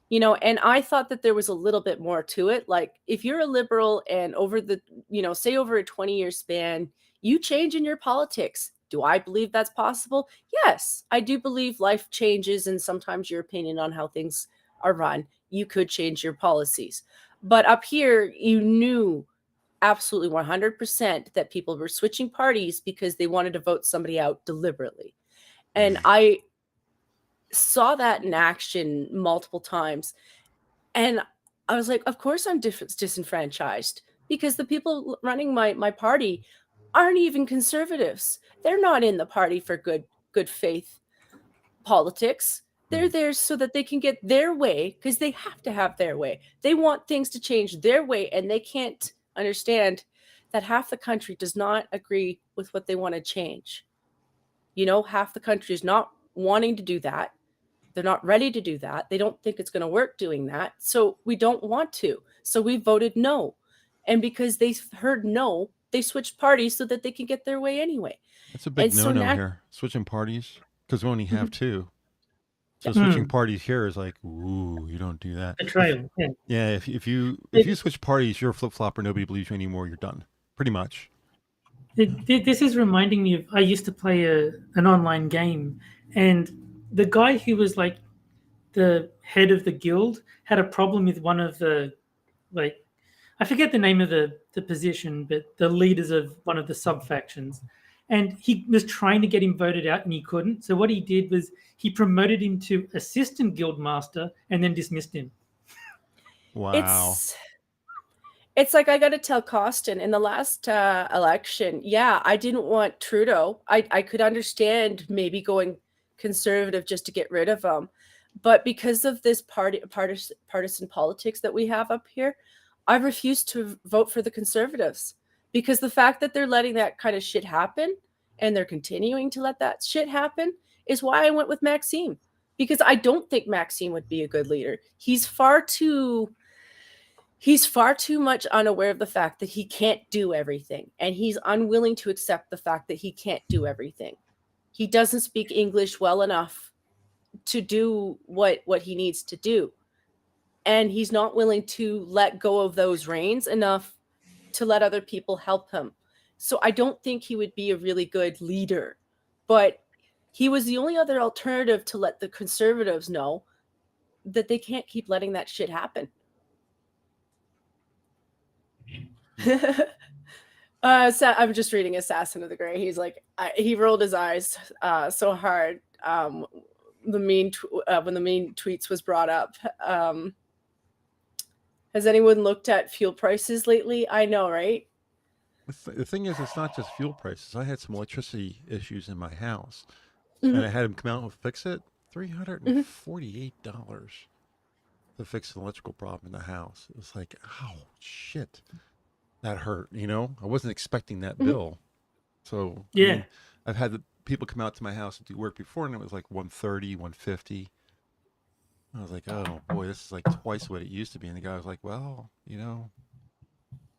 You know, and I thought that there was a little bit more to it. Like, if you're a liberal and over the, you know, say over a 20-year span, you change in your politics. Do I believe that's possible? Yes, I do believe life changes, and sometimes your opinion on how things are run, you could change your policies. But up here, you knew absolutely 100% that people were switching parties because they wanted to vote somebody out deliberately. And I saw that in action multiple times. And I was like, of course I'm disenfranchised, because the people running my party aren't even conservatives. They're not in the party for good faith politics. They're there so that they can get their way, because they have to have their way. They want things to change their way, and they can't understand that half the country does not agree with what they want to change. You know, half the country is not wanting to do that. They're not ready to do that. They don't think it's going to work doing that. So we don't want to. So we voted no. And because they heard no, they switched parties so that they can get their way anyway. That's a big no-no here. Switching parties, because we only have two. So switching parties here is like, ooh, you don't do that. Betrayal. Yeah, if you switch parties, you're a flip-flopper. Nobody believes you anymore. You're done. Pretty much. This is reminding me of, I used to play an online game, and the guy who was like the head of the guild had a problem with one of the, like, I forget the name of the position, but the leaders of one of the sub factions. And he was trying to get him voted out and he couldn't. So what he did was he promoted him to assistant guild master and then dismissed him. Wow. It's like, I got to tell Costin, in the last election, yeah, I didn't want Trudeau. I could understand maybe going conservative just to get rid of him. But because of this partisan politics that we have up here, I refuse to vote for the Conservatives, because the fact that they're letting that kind of shit happen, and they're continuing to let that shit happen, is why I went with Maxime. Because I don't think Maxime would be a good leader. He's far too much unaware of the fact that he can't do everything, and he's unwilling to accept the fact that he can't do everything. He doesn't speak English well enough to do what he needs to do, and he's not willing to let go of those reins enough to let other people help him. So I don't think he would be a really good leader, but he was the only other alternative to let the Conservatives know that they can't keep letting that shit happen. I'm just reading Assassin of the Grey. He's like, he rolled his eyes so hard when the mean tweets was brought up. Has anyone looked at fuel prices lately? I know, right? The thing is, it's not just fuel prices. I had some electricity issues in my house, and I had him come out and fix it. $348 to fix an electrical problem in the house. It was like, oh, shit. That hurt, you know? I wasn't expecting that bill. So, yeah. I mean, I've had the people come out to my house and do work before, and it was like $130, $150. I was like, oh, boy, this is like twice what it used to be. And the guy was like, well, you know,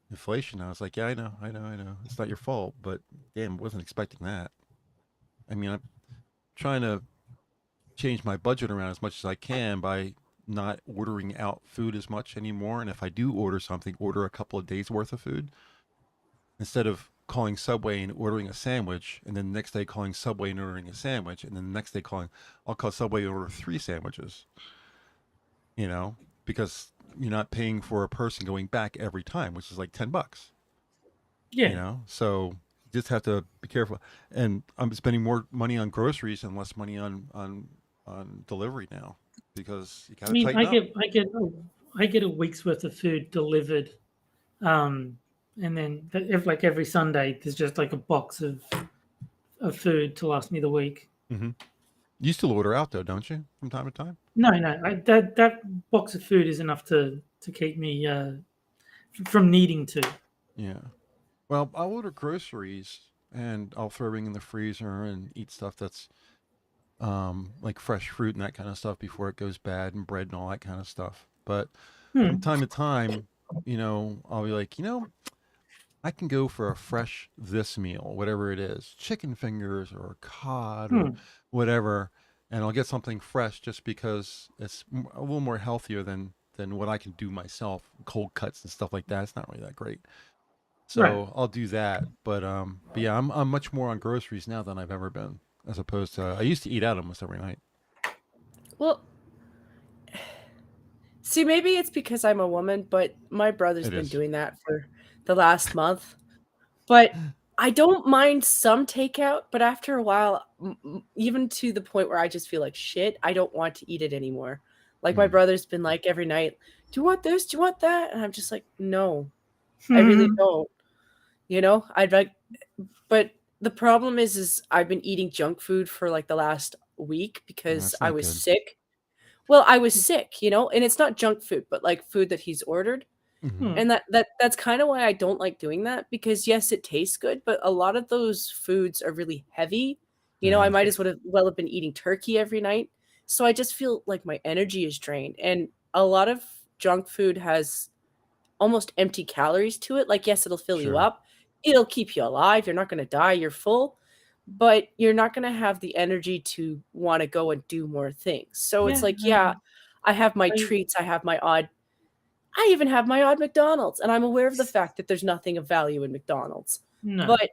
inflation. I was like, yeah, I know. It's not your fault, but damn, I wasn't expecting that. I mean, I'm trying to change my budget around as much as I can by not ordering out food as much anymore. And if I do order something, order a couple of days worth of food instead of calling Subway and ordering a sandwich, and then the next day calling Subway and ordering a sandwich, and then the next day I'll call Subway and order 3 sandwiches, you know, because you're not paying for a person going back every time, which is like $10. Yeah. You know, so you just have to be careful. And I'm spending more money on groceries and less money on delivery now, because you gotta tighten up. I get a week's worth of food delivered, and then like every Sunday there's just like a box of food to last me the week. Mm-hmm. You still order out though, don't you, from time to time? No, that box of food is enough to keep me from needing to. Yeah. Well, I'll order groceries and I'll throw everything in the freezer and eat stuff that's like fresh fruit and that kind of stuff before it goes bad, and bread and all that kind of stuff. But from time to time, you know, I'll be like, you know, I can go for a fresh this meal, whatever it is, chicken fingers or cod or whatever, and I'll get something fresh just because it's a little more healthier than what I can do myself. Cold cuts and stuff like that. It's not really that great. So Right. I'll do that. But yeah, I'm much more on groceries now than I've ever been, as opposed to I used to eat out almost every night. Well, see, maybe it's because I'm a woman, but my brother's It been is. doing that for the last month. But I don't mind some takeout, but after a while, even to the point where I just feel like shit, I don't want to eat it anymore. Like my brother's been like every night, "Do you want this? Do you want that?" And I'm just like, "No, I really don't." You know, I'd like, but the problem is I've been eating junk food for like the last week because That's I not was good. sick. Well, I was sick, you know, and it's not junk food, but like food that he's ordered. Mm-hmm. And that's kind of why I don't like doing that because yes, it tastes good, but a lot of those foods are really heavy. You know, I Yeah, might as well have been eating turkey every night. So I just feel like my energy is drained. And a lot of junk food has almost empty calories to it. Like, yes, it'll fill you sure. up. It'll keep you alive. You're not going to die. You're full, but you're not going to have the energy to want to go and do more things. So it's Yeah. like, yeah, I have my I treats. I even have my odd McDonald's, and I'm aware of the fact that there's nothing of value in McDonald's. no. But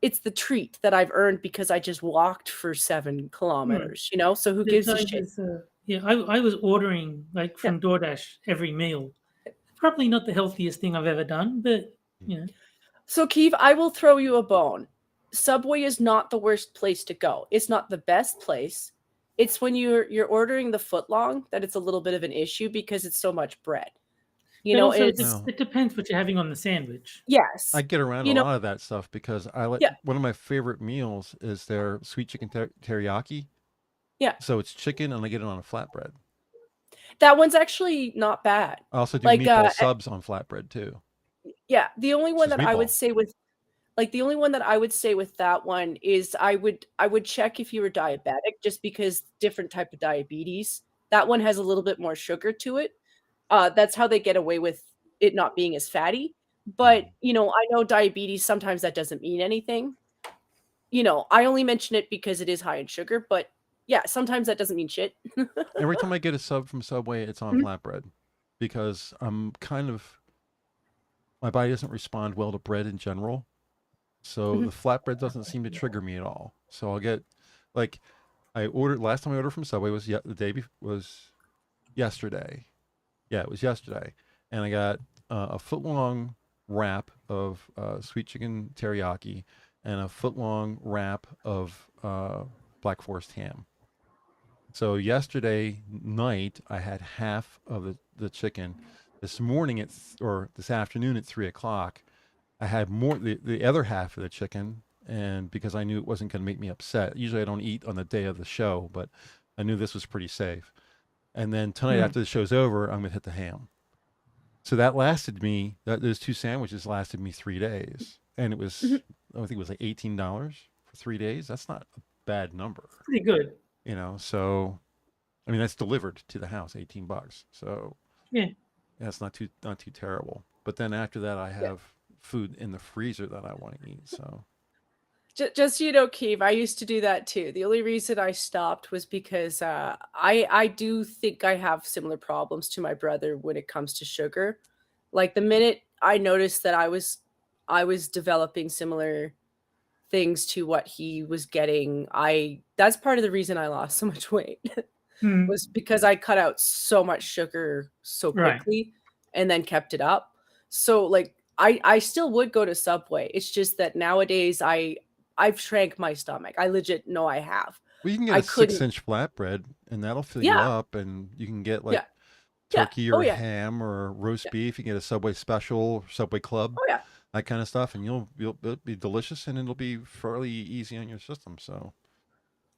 it's the treat that I've earned because I just walked for 7 Hmm. kilometers, you know? So who There's gives a I shit? was yeah, I was ordering like Yeah. from DoorDash every meal. Probably not the healthiest thing I've ever done, but you know. So, Keeve, I will throw you a bone. Subway is not the worst place to go. It's not the best place. It's when you're ordering the footlong that it's a little bit of an issue because it's so much bread. You But know, and also it's Well, it depends what you're having on the sandwich. I yes. get around a You know, lot of that stuff because I like yeah, one of my favorite meals is their sweet chicken teriyaki. yeah. So it's chicken and I get it on a flatbread. That one's actually not bad. I also do Like meatball subs on flatbread too, yeah, the only which one is that I would meatball. say with like the only one that I would say with that one is I would check if you were diabetic just because different type of diabetes. That one has a little bit more sugar to it. That's how they get away with it not being as fatty. But, Mm. you know, I know diabetes, sometimes that doesn't mean anything. You know, I only mention it because it is high in sugar, but yeah, sometimes that doesn't mean shit. Every time I get a sub from Subway, it's on Mhm, flatbread because I'm kind of my body doesn't respond well to bread in general. So mhm, the flatbread doesn't seem to trigger me at all. So I'll get like I ordered last time I ordered from Subway was the day was yesterday. Yeah, it was yesterday, and I got a foot long wrap of sweet chicken teriyaki and a foot long wrap of Black Forest ham. So yesterday night I had half of the chicken. This morning or this afternoon at 3 o'clock, I had more the other half of the chicken, and because I knew it wasn't going to make me upset. Usually I don't eat on the day of the show, but I knew this was pretty safe. And then tonight Hmm. after the show's over, I'm gonna hit the ham. So that lasted me. Those two sandwiches lasted me 3 days, and it mhm. was I think it was like $18 for 3 days. That's not a bad number, Pretty good. you know. So I mean that's delivered to the house, $18. So Yeah. that's not too terrible. But then after that, I Yeah. have food in the freezer that I want to eat. So Just so you know, Keeve, I used to do that too. The only reason I stopped was because I do think I have similar problems to my brother when it comes to sugar. Like the minute I noticed that I was developing similar things to what he was getting, I that's part of the reason I lost so much weight Hmm. was because I cut out so much sugar so Right. quickly and then kept it up. So like I still would go to Subway. It's just that nowadays I've shrank my stomach. I legit know I have. well, you can get I a six couldn't. inch flatbread, and that'll fill you Yeah. up, and you can get like Yeah. Yeah. turkey Oh or yeah. ham or roast Yeah. beef. You get a Subway special, Subway Club, Oh yeah. that kind of stuff, and it'll be delicious and it'll be fairly easy on your system. So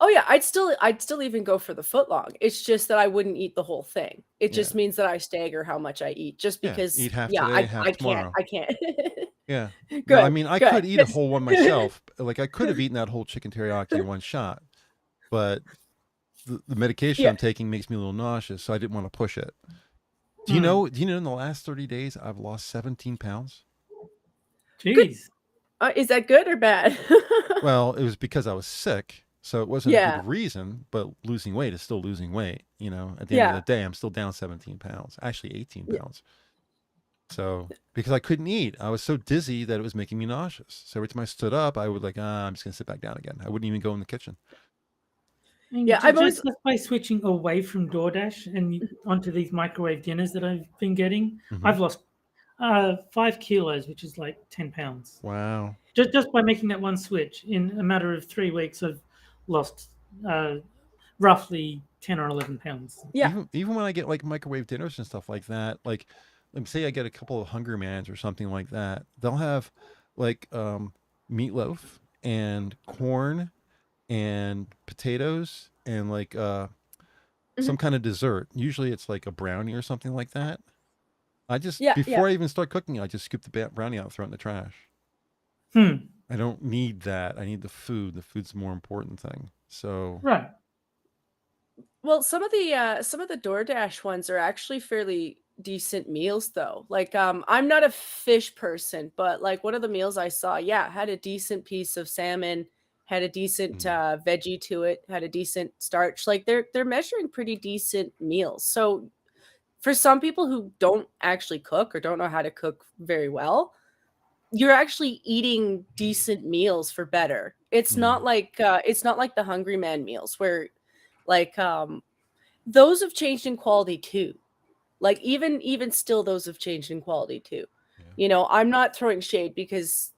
Oh yeah, I'd still even go for the footlong. It's just that I wouldn't eat the whole thing. It yeah, just means that I stagger how much I eat just yeah, because eat half yeah, today, I half I can't. tomorrow. I can't. Yeah. No, I Good. mean I Good. could eat a 'Cause whole one myself. Like I could have eaten that whole chicken teriyaki in one shot, but the medication yeah. I'm taking makes me a little nauseous, so I didn't want to push it. Hmm. Do you know in the last 30 days I've lost 17 pounds? Good. Jeez. Is that good or bad? Well, it was because I was sick, So it wasn't a good reason, but losing weight is still losing weight. You know, at the end of the day, I'm still down 17 pounds, actually 18 pounds. So, because I couldn't eat, I was so dizzy that it was making me nauseous. So every time I stood up, I would I'm just going to sit back down again. I wouldn't even go in the kitchen. I mean, just by switching away from DoorDash and onto these microwave dinners that I've been getting, I've lost 5 kilos, which is like 10 pounds. Wow. Just by making that one switch in a matter of 3 weeks, I've lost roughly 10 or 11 pounds. Yeah. Even when I get like microwave dinners and stuff like that, like let me say I get a couple of Hungry Mans or something like that, they'll have like meatloaf and corn and potatoes and like some kind of dessert. Usually it's like a brownie or something like that. I just before I even start cooking, I just scoop the brownie out and throw it in the trash. I don't need that. I need the food. The food's the more important thing. So right. Well, some of the DoorDash ones are actually fairly decent meals though. Like I'm not a fish person, but like one of the meals I saw, had a decent piece of salmon, had a decent veggie to it, had a decent starch. Like they're measuring pretty decent meals. So for some people who don't actually cook or don't know how to cook very well, you're actually eating decent meals for better. It's not like the Hungry Man meals where like those have changed in quality too. Like even still those have changed in quality too. Yeah. You know, I'm not throwing shade because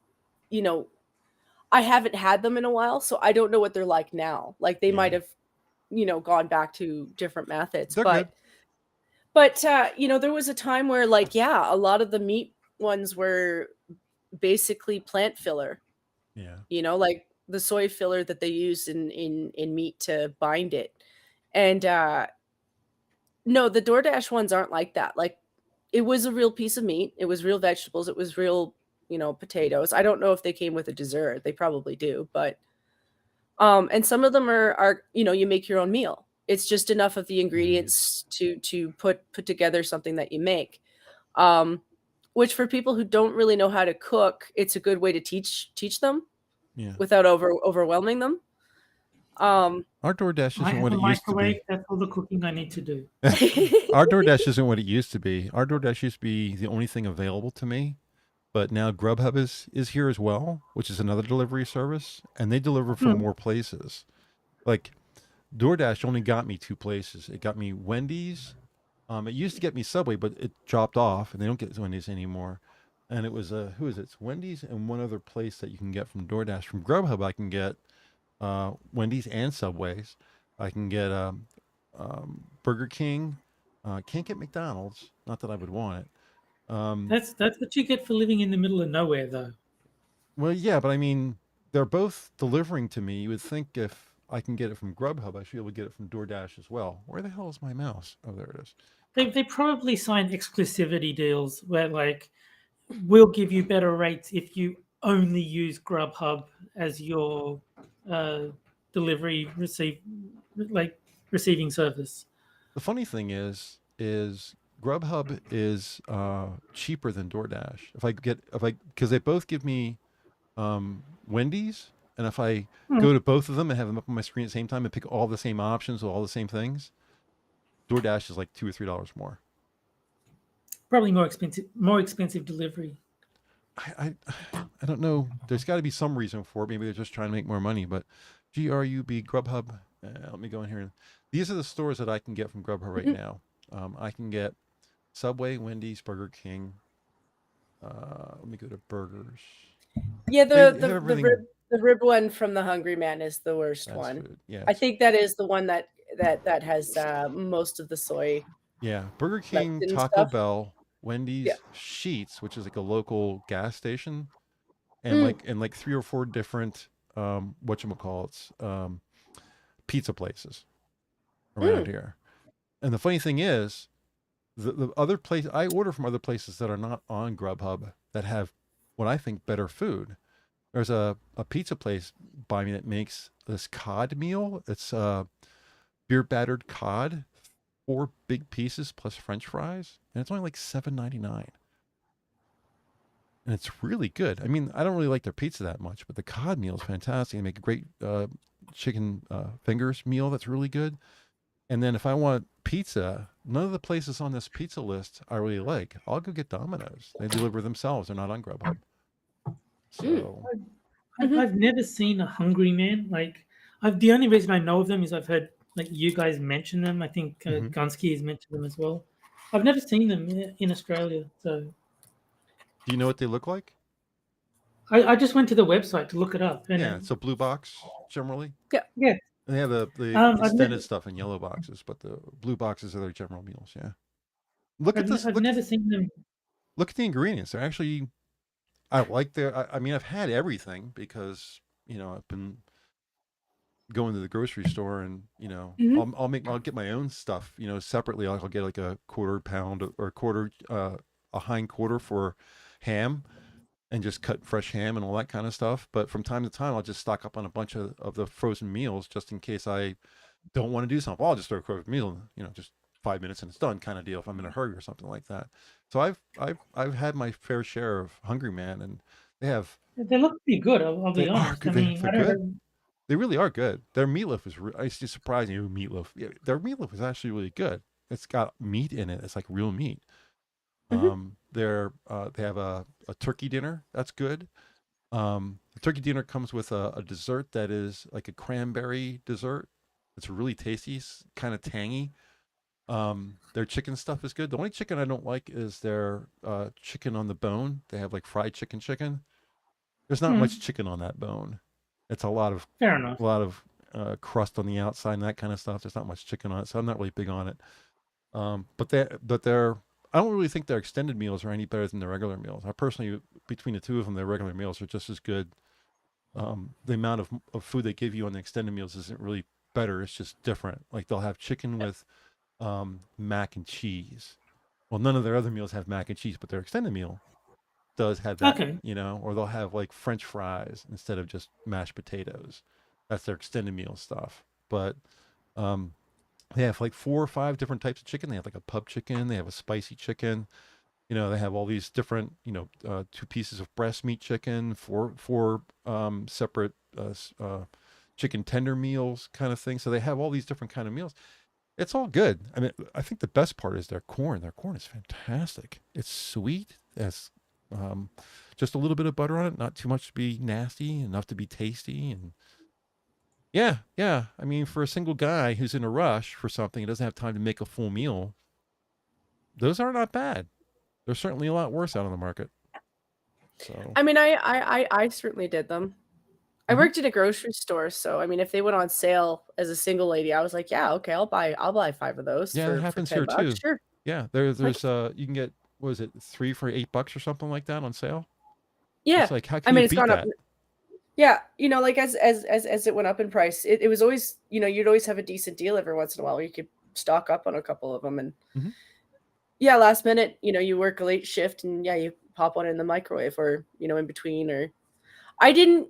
you know, I haven't had them in a while, so I don't know what they're like now. Like they might have, gone back to different methods. They're good. But there was a time where like, a lot of the meat ones were basically plant filler. Yeah. You know, like the soy filler that they use in meat to bind it. And no, the DoorDash ones aren't like that. Like it was a real piece of meat. It was real vegetables. It was real, potatoes. I don't know if they came with a dessert. They probably do, but and some of them are you make your own meal. It's just enough of the ingredients to put together something that you make. Which for people who don't really know how to cook, it's a good way to teach them without overwhelming them. Our DoorDash isn't what it used to be. That's all the cooking I need to do. Our DoorDash isn't what it used to be. Our DoorDash used to be the only thing available to me, but now Grubhub is here as well, which is another delivery service, and they deliver from more places. Like DoorDash only got me 2 places. It got me Wendy's. It used to get me Subway, but it dropped off, and they don't get Wendy's anymore. And it was who is it? It's Wendy's and one other place that you can get from DoorDash. From Grubhub, I can get Wendy's and Subways. I can get Burger King. Can't get McDonald's. Not that I would want it. That's what you get for living in the middle of nowhere, though. Well, yeah, but I mean, they're both delivering to me. You would think if I can get it from Grubhub, I should be able to get it from DoorDash as well. Where the hell is my mouse? Oh, there it is. They probably sign exclusivity deals where like we'll give you better rates if you only use Grubhub as your delivery receiving service. The funny thing is Grubhub is cheaper than DoorDash. Because they both give me Wendy's, and if I go to both of them and have them up on my screen at the same time and pick all the same options with all the same things, DoorDash is like $2 or $3 more. Probably more expensive delivery. I don't know. There's got to be some reason for it. Maybe they're just trying to make more money. But GRUB Grubhub. Let me go in here. These are the stores that I can get from Grubhub right now. I can get Subway, Wendy's, Burger King. Let me go to burgers. Yeah, the rib one from the Hungry Man is the worst one. Food. Yeah, I think that is the one that has most of the soy. Yeah, Burger King, Taco Bell, Wendy's, Sheetz, which is like a local gas station, and like 3 or 4 different whatchamacallits, pizza places around here. And the funny thing is, the other place I order from other places that are not on Grubhub that have what I think better food. There's a pizza place by me that makes this cod meal. It's beer battered cod, 4 big pieces plus French fries, and it's only like $7.99. And it's really good. I mean, I don't really like their pizza that much, but the cod meal is fantastic. They make great chicken fingers meal that's really good. And then if I want pizza, none of the places on this pizza list I really like. I'll go get Domino's. They deliver themselves. They're not on Grubhub. So I've never seen a Hungry Man. Like, the only reason I know of them is I've heard like you guys mention them. I think Gunsky has mentioned them as well. I've never seen them in Australia. So, do you know what they look like? I just went to the website to look it up. And yeah, it's a blue box generally. Yeah. And they have the extended stuff in yellow boxes, but the blue boxes are their general meals. Yeah. Look at this. I've never seen them. Look at the ingredients. They're actually, I like their. I mean, I've had everything because I've been going to the grocery store and I'll get my own stuff separately. I'll get like a quarter pound or a hind quarter for ham and just cut fresh ham and all that kind of stuff. But from time to time, I'll just stock up on a bunch of the frozen meals just in case I don't want to do something. I'll just throw a frozen meal, just 5 minutes and it's done kind of deal if I'm in a hurry or something like that. So I've had my fair share of Hungry Man, and they look pretty good. I'll be honest. I mean, they're good. They really are good. Their meatloaf is it's just surprising. Meatloaf. Yeah, their meatloaf is actually really good. It's got meat in it. It's like real meat. They have a turkey dinner that's good. The turkey dinner comes with a dessert that is like a cranberry dessert. It's really tasty, kind of tangy. Their chicken stuff is good. The only chicken I don't like is their chicken on the bone. They have like fried chicken. There's not much chicken on that bone. It's a lot of fair enough. A lot of crust on the outside and that kind of stuff. There's not much chicken on it, so I'm not really big on it. But they're I don't really think their extended meals are any better than their regular meals. I personally, between the two of them, their regular meals are just as good. The amount of food they give you on the extended meals isn't really better. It's just different. Like they'll have chicken with mac and cheese. Well, none of their other meals have mac and cheese, but their extended meal does have that. Okay. Or they'll have like French fries instead of just mashed potatoes. That's their extended meal stuff. But they have like 4 or 5 different types of chicken. They have like a pub chicken. They have a spicy chicken. They have all these different, 2 pieces of breast meat chicken, four separate chicken tender meals kind of thing. So they have all these different kind of meals. It's all good. I mean, I think the best part is their corn. Their corn is fantastic. It's sweet. It's just a little bit of butter on it, not too much to be nasty, enough to be tasty. And yeah. I mean, for a single guy who's in a rush for something, he doesn't have time to make a full meal. Those are not bad. There's certainly a lot worse out on the market. So I mean, I certainly did them. I worked in a grocery store, so I mean, if they went on sale as a single lady, I was like, yeah, okay, I'll buy 5 of those. Yeah, it happens here too. Sure. Yeah, there's you can get, what is it, 3 for $8 or something like that on sale. Yeah, it's like, how can you beat that? Up. Yeah, like as it went up in price, it was always, you'd always have a decent deal every once in a while where you could stock up on a couple of them. And yeah, last minute, you work a late shift and yeah, you pop one in the microwave or, in between. Or I didn't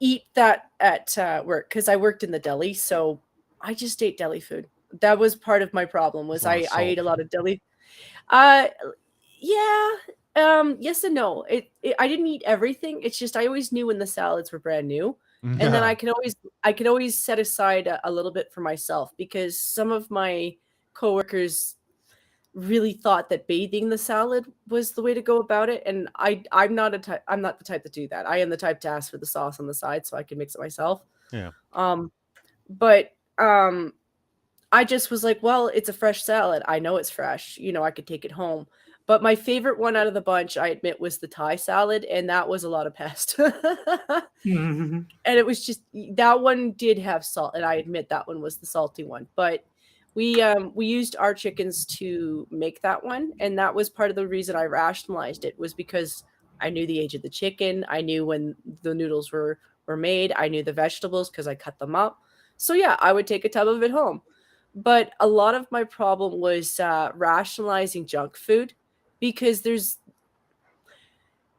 eat that at work because I worked in the deli. So I just ate deli food. That was part of my problem was I ate a lot of deli. Yeah. Yes and no. I didn't eat everything. It's just I always knew when the salads were brand new. And then I could always set aside a little bit for myself because some of my coworkers really thought that bathing the salad was the way to go about it. And I'm not the type to do that. I am the type to ask for the sauce on the side so I can mix it myself. Yeah. But I just was like, well, it's a fresh salad. I know it's fresh. I could take it home. But my favorite one out of the bunch, I admit, was the Thai salad, and that was a lot of pest. And it was just, that one did have salt, and I admit that one was the salty one. But we used our chickens to make that one, and that was part of the reason I rationalized it was because I knew the age of the chicken, I knew when the noodles were made, I knew the vegetables because I cut them up. So yeah, I would take a tub of it home. But a lot of my problem was rationalizing junk food. Because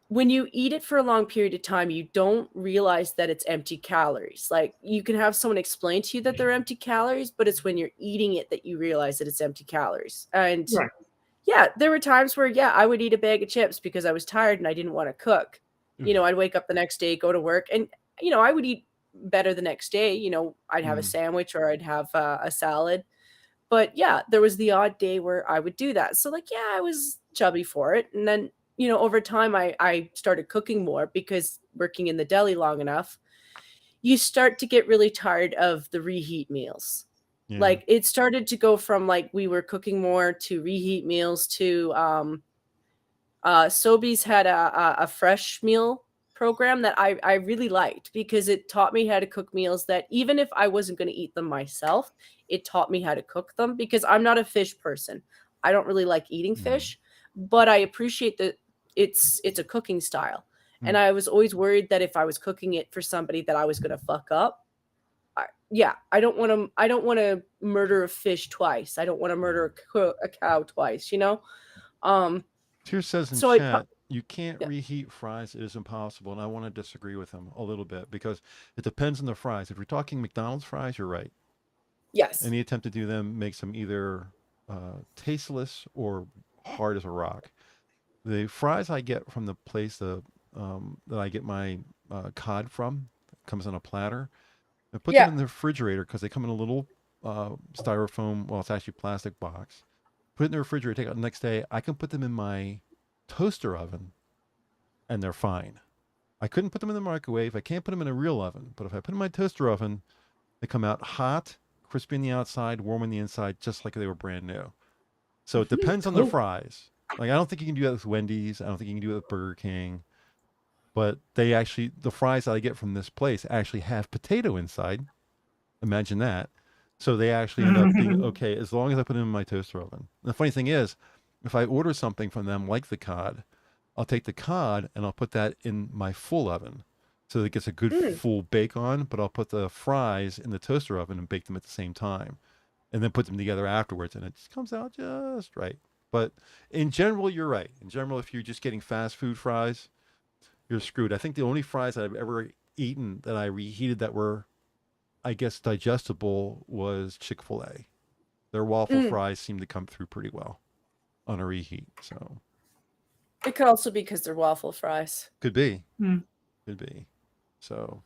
when you eat it for a long period of time, you don't realize that it's empty calories. Like you can have someone explain to you that they're empty calories, but it's when you're eating it that you realize that it's empty calories. And yeah, there were times where, I would eat a bag of chips because I was tired and I didn't want to cook. I'd wake up the next day, go to work and, I would eat better the next day. You know, I'd have a Mm. sandwich or I'd have a salad. But yeah, there was the odd day where I would do that. So like, yeah, I was chubby for it. And then, you know, over time I started cooking more because working in the deli long enough, you start to get really tired of the reheat meals. Yeah. Like it started to go from like we were cooking more to reheat meals to Sobeys had a fresh meal program that I really liked because it taught me how to cook meals that even if I wasn't going to eat them myself, it taught me how to cook them because I'm not a fish person. I don't really like eating fish, but I appreciate that it's a cooking style. And I was always worried that if I was cooking it for somebody that I was going to fuck up. I don't want to murder a fish twice. I don't want to murder a cow twice, you know? Tier says in So chat, you can't reheat fries. It is impossible. And I want to disagree with him a little bit because it depends on the fries. If you're talking McDonald's fries, you're right. Yes. Any attempt to do them makes them either tasteless or hard as a rock. The fries I get from the place that I get my cod from comes on a platter. I put them in the refrigerator because they come in a little styrofoam, well, it's actually plastic box. Put it in the refrigerator, take it out the next day. I can put them in my toaster oven and they're fine. I couldn't put them in the microwave. I can't put them in a real oven. But if I put them in my toaster oven, they come out hot, crispy on the outside, warm on the inside, just like they were brand new. So it depends on the fries. Like, I don't think you can do that with Wendy's. I don't think you can do it with Burger King. But they actually, the fries that I get from this place actually have potato inside. Imagine that. So they actually end up being okay as long as I put them in my toaster oven. And the funny thing is, if I order something from them like the cod, I'll take the cod and I'll put that in my full oven. So that it gets a good full bake on, but I'll put the fries in the toaster oven and bake them at the same time. And then put them together afterwards. And it just comes out just right. But in general, you're right. In general, if you're just getting fast food fries, you're screwed. I think the only fries I've ever eaten that I reheated that were, I guess, digestible was Chick-fil-A. Their waffle fries seem to come through pretty well on a reheat. So it could also be because they're waffle fries. Could be. Could be. So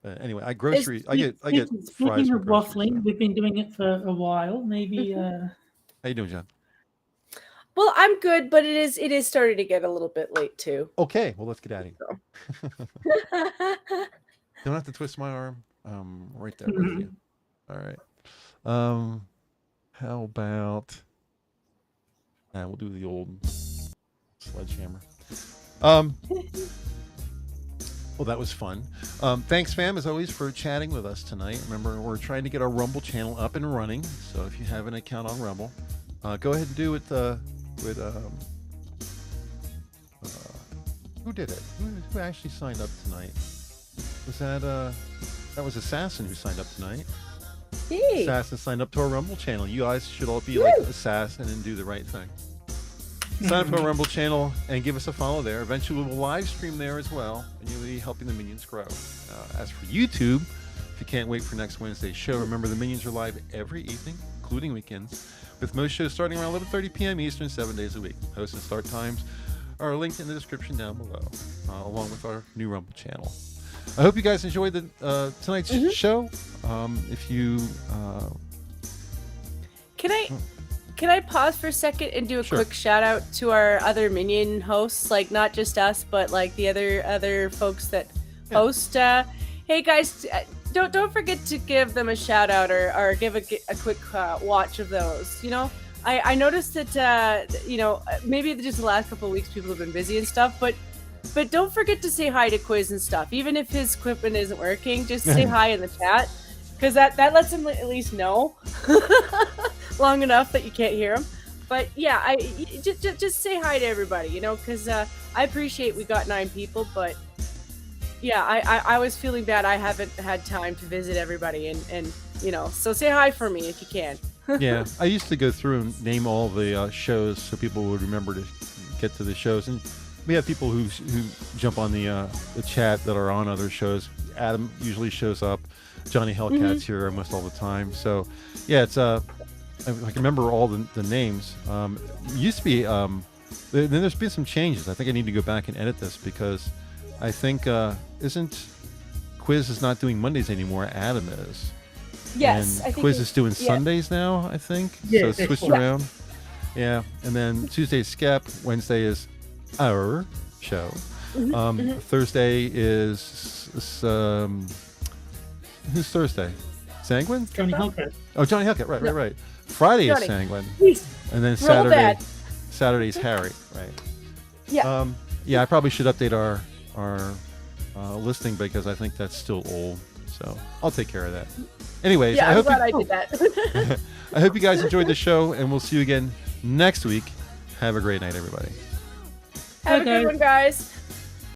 anyway, I get fries. Speaking of waffling, we've been doing it for a while. Maybe. How you doing, John? Well, I'm good, but it is starting to get a little bit late too. Okay, well, let's get out of here. Don't have to twist my arm. Right there with you. All right. How about we'll do the old sledgehammer. Well, that was fun. Thanks, fam, as always, for chatting with us tonight. Remember, we're trying to get our Rumble channel up and running. So if you have an account on Rumble, go ahead and do it with who did it? Who actually signed up tonight? Was that was Assassin who signed up tonight? Hey. Assassin signed up to our Rumble channel. You guys should all be like Assassin and do the right thing. Sign up to our Rumble channel and give us a follow there. Eventually, we'll live stream there as well, and you'll be helping the minions grow. As for YouTube, if you can't wait for next Wednesday's show, remember the minions are live every evening, including weekends, with most shows starting around 11:30 p.m. Eastern, 7 days a week. Host and start times are linked in the description down below, along with our new Rumble channel. I hope you guys enjoyed tonight's show. If you Can I pause for a second and do a quick shout out to our other minion hosts, like not just us, but like the other folks that host. Hey guys, don't forget to give them a shout out or give a quick watch of those. You know, I noticed that maybe just the last couple of weeks people have been busy and stuff, but don't forget to say hi to Quiz and stuff. Even if his equipment isn't working, just say hi in the chat, because that lets him at least know long enough that you can't hear him. But yeah, I just say hi to everybody, you know, because I appreciate we got 9 people, but yeah, I was feeling bad I haven't had time to visit everybody, and you know, so say hi for me if you can. Yeah, I used to go through and name all the shows so people would remember to get to the shows, and we have people who jump on the chat that are on other shows. Adam usually shows up. Johnny Hellcat's here almost all the time. So yeah, it's I can remember all the names. Used to be then there's been some changes. I think I need to go back and edit this because I think isn't Quiz is not doing Mondays anymore. Adam is. Yes, and Quiz is doing Sundays now, I think. Yeah, so it's switched around. Yeah, and then Tuesday is Skep. Wednesday is our show. Thursday is who's Thursday? Sanguine? Johnny Hellcat. Oh, Johnny Hellcat. Right. Friday is Sanguine, and then Saturday's Harry. Right. Yeah. Yeah, I probably should update our listing because I think that's still old. So I'll take care of that. Anyways, yeah, I'm glad I did that. I hope you guys enjoyed the show, and we'll see you again next week. Have a great night, everybody. Have a good one, guys.